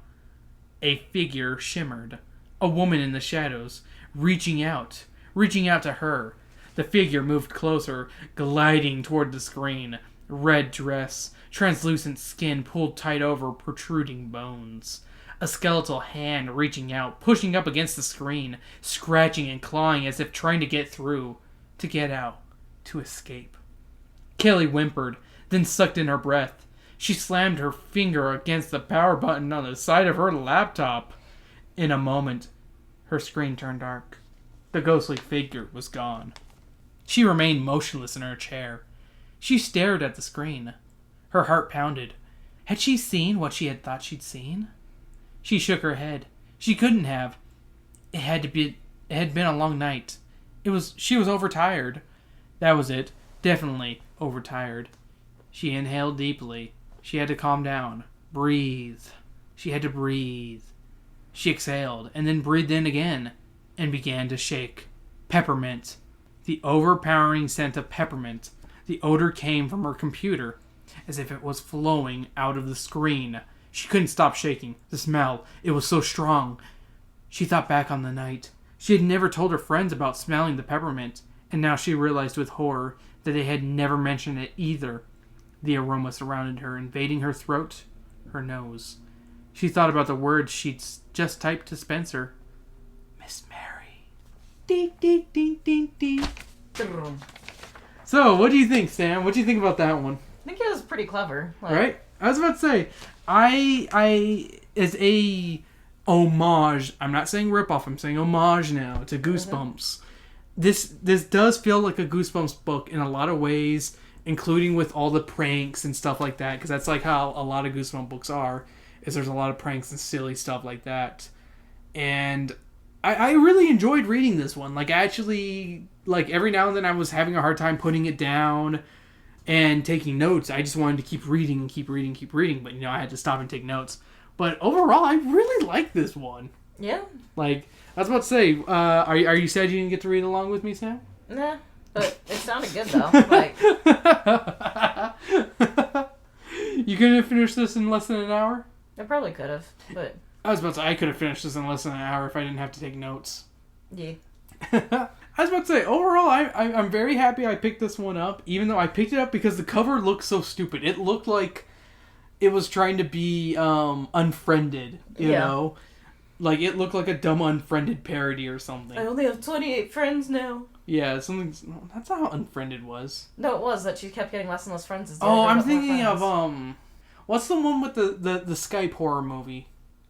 a figure shimmered. A woman in the shadows, reaching out to her. The figure moved closer, gliding toward the screen. Red dress, translucent skin pulled tight over protruding bones. A skeletal hand reaching out, pushing up against the screen, scratching and clawing as if trying to get through, to get out, to escape. Kelly whimpered, then sucked in her breath. She slammed her finger against the power button on the side of her laptop. In a moment, her screen turned dark. The ghostly figure was gone. She remained motionless in her chair. She stared at the screen. Her heart pounded. Had she seen what she had thought she'd seen? She shook her head. She couldn't have. It had been a long night. She was overtired. That was it. Definitely overtired. She inhaled deeply. She had to calm down. Breathe. She had to breathe. She exhaled, and then breathed in again, and began to shake. Peppermint. The overpowering scent of peppermint. The odor came from her computer, as if it was flowing out of the screen. She couldn't stop shaking. The smell, it was so strong. She thought back on the night. She had never told her friends about smelling the peppermint, and now she realized with horror that they had never mentioned it either. The aroma surrounded her, invading her throat, her nose. She thought about the words she'd just typed to Spencer. Miss Mary. Ding, ding, ding, ding, ding. So, what do you think, Sam? What do you think about that one? I think it was pretty clever. Right? I was about to say, I as a homage. I'm not saying ripoff. I'm saying homage now to Goosebumps. This does feel like a Goosebumps book in a lot of ways, including with all the pranks and stuff like that. Because that's like how a lot of Goosebumps books are. Is there's a lot of pranks and silly stuff like that. And I really enjoyed reading this one. Like, I actually, like, every now and then I was having a hard time putting it down and taking notes. I just wanted to keep reading and keep reading, but, I had to stop and take notes. But overall, I really like this one. Yeah. Like, I was about to say, are you sad you didn't get to read along with me, Sam? Nah, but it sounded good, though. Like, you couldn't finish this in less than an hour? I probably could have, but... I was about to say, I could have finished this in less than an hour if I didn't have to take notes. Yeah. I was about to say, overall, I'm very happy I picked this one up, even though I picked it up because the cover looked so stupid. It looked like it was trying to be unfriended, you know? Like, it looked like a dumb Unfriended parody or something. I only have 28 friends now. Yeah, something. That's not how Unfriended was. No, it was that she kept getting less and less friends. I'm thinking of, what's the one with the Skype horror movie?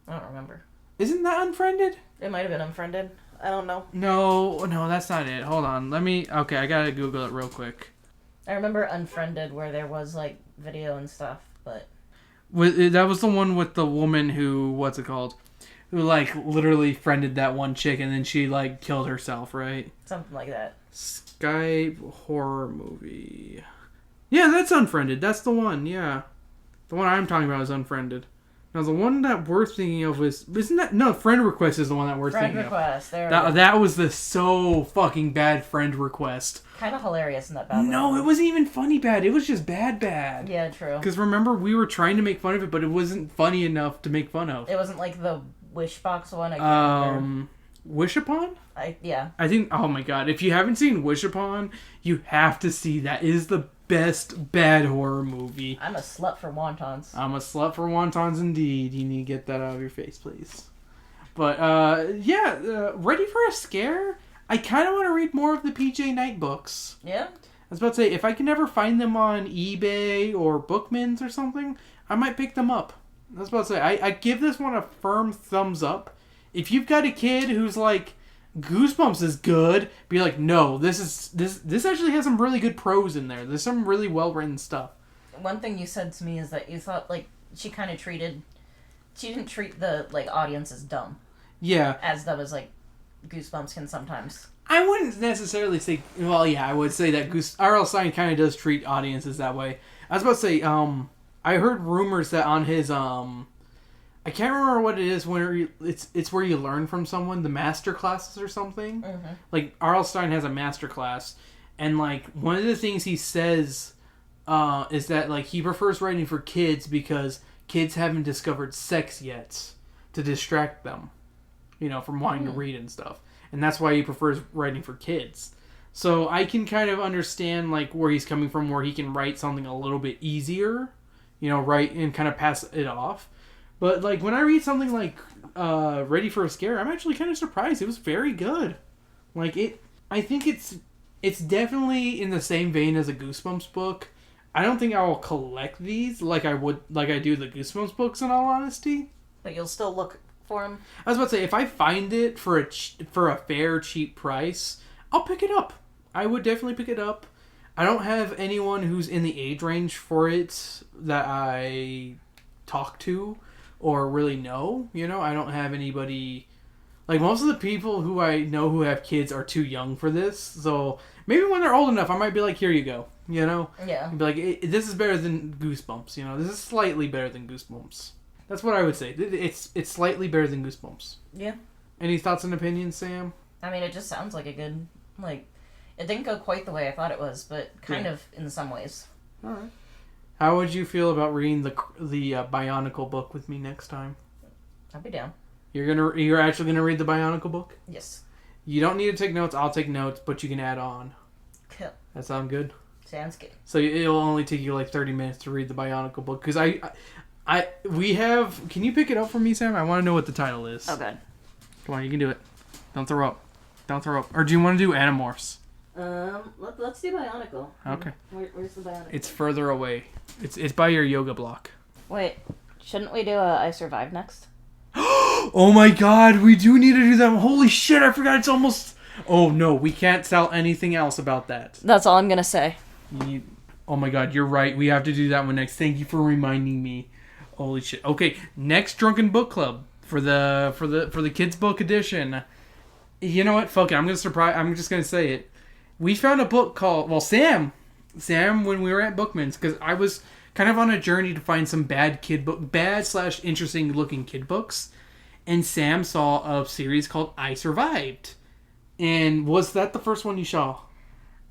I don't remember. Isn't that Unfriended? It might have been Unfriended. I don't know. No, that's not it. Hold on. Okay, I gotta Google it real quick. I remember Unfriended where there was, like, video and stuff, but... That was the one with the woman who, what's it called? Who, like, literally friended that one chick and then she, like, killed herself, right? Something like that. Skype horror movie. Yeah, that's Unfriended. That's the one, yeah. The one I'm talking about is Unfriended. Now, the one that we're thinking of isn't that... No, Friend Request is the one that we're thinking of. Friend Request, there that was the so fucking bad Friend Request. Kind of hilarious in that bad. No, it wasn't even funny bad. It was just bad. Yeah, true. Because remember, we were trying to make fun of it, but it wasn't funny enough to make fun of. It wasn't like the Wishbox one, I can't remember. Wish Upon? Yeah. I think, oh my god, if you haven't seen Wish Upon, you have to see that. It is the best bad horror movie. I'm a slut for wontons. I'm a slut for wontons indeed. You need to get that out of your face, please. But, ready for a scare? I kind of want to read more of the PJ Knight books. Yeah? I was about to say, if I can ever find them on eBay or Bookmans or something, I might pick them up. I was about to say, I give this one a firm thumbs up. If you've got a kid who's like, Goosebumps is good, be like, no, this actually has some really good prose in there. There's some really well written stuff. One thing you said to me is that you thought, like, she didn't treat the, like, audience as dumb. Yeah. As dumb as, like, Goosebumps can sometimes. I wouldn't necessarily say, well, yeah, I would say that R.L. Stine kind of does treat audiences that way. I was about to say, I heard rumors that on his, I can't remember what it is when it's where you learn from someone, the master classes or something. Mm-hmm. Like, R.L. Stine has a master class, and, like, one of the things he says is that, like, he prefers writing for kids because kids haven't discovered sex yet to distract them, from wanting to read and stuff. And that's why he prefers writing for kids. So I can kind of understand, like, where he's coming from, where he can write something a little bit easier, write and kind of pass it off. But, like, when I read something like Ready for a Scare, I'm actually kind of surprised. It was very good. Like, I think it's definitely in the same vein as a Goosebumps book. I don't think I will collect these like I do the Goosebumps books, in all honesty. But you'll still look for them? I was about to say, if I find it for a fair, cheap price, I'll pick it up. I would definitely pick it up. I don't have anyone who's in the age range for it that I talk to or really know, I don't have anybody, like, most of the people who I know who have kids are too young for this, so maybe when they're old enough, I might be like, here you go, Yeah. I'd be like, this is better than Goosebumps, this is slightly better than Goosebumps. That's what I would say. It's slightly better than Goosebumps. Yeah. Any thoughts and opinions, Sam? I mean, it just sounds like a good, like, it didn't go quite the way I thought it was, but kind of in some ways. All right. How would you feel about reading the Bionicle book with me next time? I'll be down. You're actually gonna read the Bionicle book? Yes. You don't need to take notes. I'll take notes, but you can add on. Cool. That sound good? Sounds good. So it'll only take you like 30 minutes to read the Bionicle book, because we have. Can you pick it up for me, Sam? I want to know what the title is. Oh, God. Come on, you can do it. Don't throw up. Or do you want to do Animorphs? Let's do Bionicle. Okay. Where's the Bionicle? It's further away. It's by your yoga block. Wait, shouldn't we do I Survived next? Oh my god, we do need to do that. Holy shit, I forgot it's almost... Oh no, we can't sell anything else about that. That's all I'm gonna say. Oh my god, you're right. We have to do that one next. Thank you for reminding me. Holy shit. Okay, next Drunken Book Club for the kids book edition. You know what? Fuck it. I'm just gonna say it. We found a book called Sam, when we were at Bookman's, because I was kind of on a journey to find some bad / interesting looking kid books, and Sam saw a series called I Survived. And was that the first one you saw?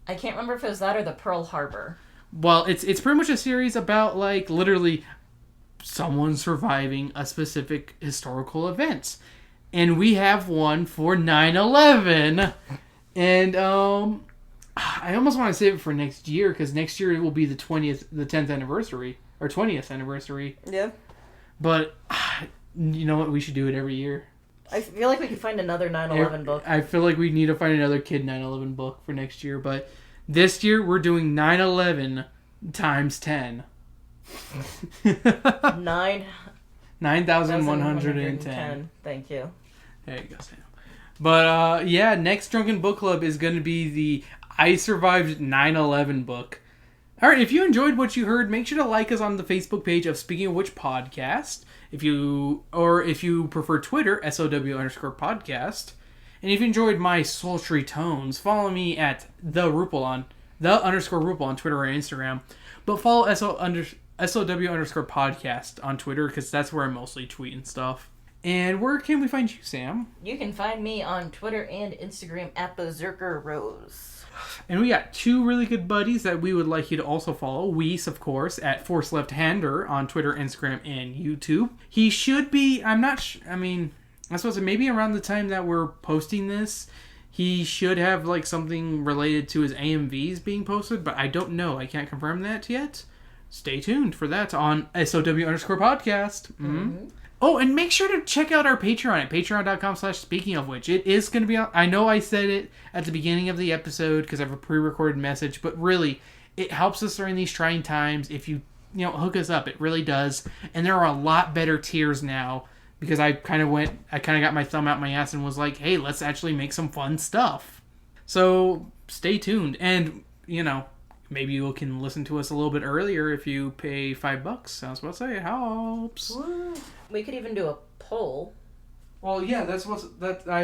I can't remember if it was that or the Pearl Harbor. Well, it's pretty much a series about, like, literally someone surviving a specific historical event. And we have one for 9/11. And I almost want to save it for next year, because next year it will be the 10th anniversary, or 20th anniversary. Yeah. But you know what? We should do it every year. I feel like we could find another 9/11 book. I feel like we need to find another kid 9/11 book for next year, but this year we're doing 9/11 times 10. 9,110. Thank you. There you go, Sam. But yeah, next Drunken Book Club is going to be the I Survived 9/11 book. All right, if you enjoyed what you heard, make sure to like us on the Facebook page of Speaking of Which Podcast. If you prefer Twitter, SOW_podcast. And if you enjoyed my sultry tones, follow me at _Rupel on Twitter or Instagram. But follow SOW_podcast on Twitter, because that's where I mostly tweet and stuff. And where can we find you, Sam? You can find me on Twitter and Instagram at Berserker Rose. And we got two really good buddies that we would like you to also follow. Weiss, of course, at Force Left Hander on Twitter, Instagram, and YouTube. He should be, I'm supposed to, maybe around the time that we're posting this, he should have, like, something related to his AMVs being posted, but I don't know. I can't confirm that yet. Stay tuned for that on SOW_podcast. Mm-hmm. Oh, and make sure to check out our Patreon at patreon.com/speakingofwhich. It is going to be on... I know I said it at the beginning of the episode because I have a pre-recorded message, but really, it helps us during these trying times if you hook us up. It really does. And there are a lot better tiers now, because I kind of got my thumb out my ass and was like, hey, let's actually make some fun stuff. So, stay tuned. And, maybe you can listen to us a little bit earlier if you pay $5. I was about to say, it helps. Woo. We could even do a poll. Well, yeah, I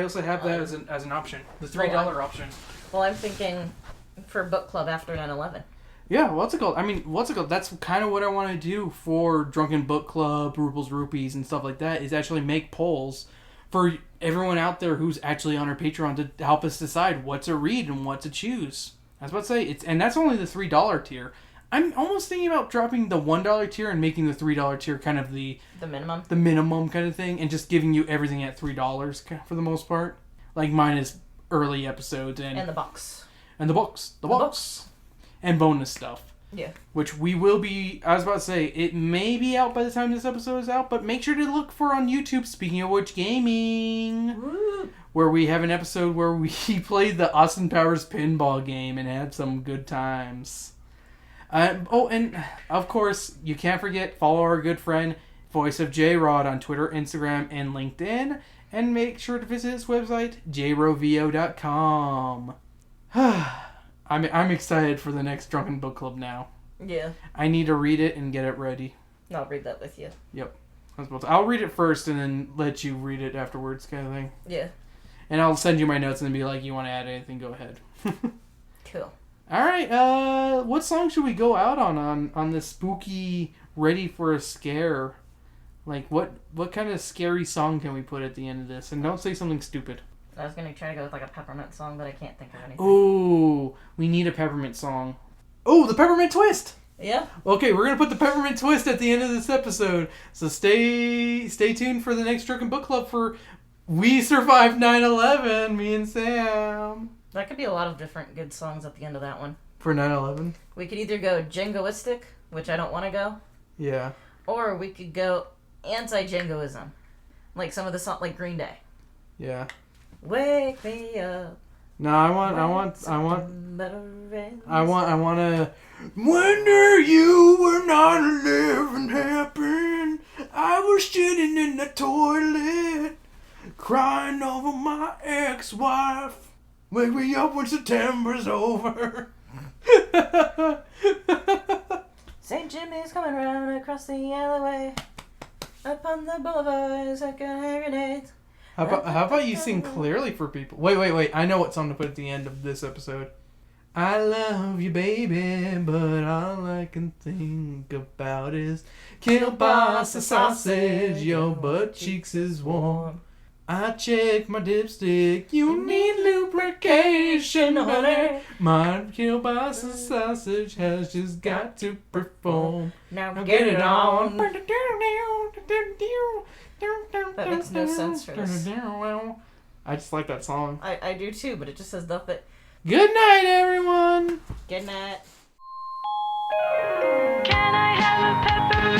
also have that as an option. The $3 option. Well, I'm thinking for book club after 9/11. Yeah, what's it called? That's kind of what I want to do for Drunken Book Club, Rupel's Rupees, and stuff like that, is actually make polls for everyone out there who's actually on our Patreon to help us decide what to read and what to choose. I was about to say, and that's only the $3 tier. I'm almost thinking about dropping the $1 tier and making the $3 tier kind of the minimum kind of thing, and just giving you everything at $3 for the most part. Like minus early episodes and the box. And the books. And bonus stuff. Yeah. Which we will be... I was about to say, it may be out by the time this episode is out, but make sure to look for on YouTube, Speaking of Which Gaming. Woo. Where we have an episode where we played the Austin Powers pinball game and had some good times. And of course, you can't forget, follow our good friend, Voice of J-Rod on Twitter, Instagram, and LinkedIn. And make sure to visit his website, jrovo.com. I'm excited for the next Drunken Book Club now. Yeah. I need to read it and get it ready. I'll read that with you. Yep. I'll read it first and then let you read it afterwards, kind of thing. Yeah. And I'll send you my notes and then be like, you want to add anything, go ahead. Cool. Alright, what song should we go out on this spooky, ready for a scare? Like, what kind of scary song can we put at the end of this? And don't say something stupid. I was going to try to go with like a peppermint song, but I can't think of anything. Ooh, we need a peppermint song. Oh, the peppermint twist! Yeah. Okay, we're going to put the peppermint twist at the end of this episode. So stay tuned for the next Drunken Book Club for We Survived 9/11, me and Sam. That could be a lot of different good songs at the end of that one. For 9/11? We could either go jingoistic, which I don't want to go. Yeah. Or we could go anti-jingoism. Like some of the songs, like Green Day. Yeah. Wake me up. No, I want to. Wonder you were 9/11 happened. I was sitting in the toilet. Crying over my ex-wife. Wake me up when September's over. St. Jimmy's coming round across the alleyway. Up on the boulevards, I got hand grenades. How about you sing clearly for people? Wait. I know what song to put at the end of this episode. I love you, baby, but all I can think about is kielbasa sausage. Your butt cheeks is warm. I check my dipstick. You need lubrication, honey. My kielbasa sausage has just got to perform. Now get it on. That That makes no sense for this. I just like that song. I do too, but it just says nothing. Good night, everyone. Good night. Can I have a pepperoni?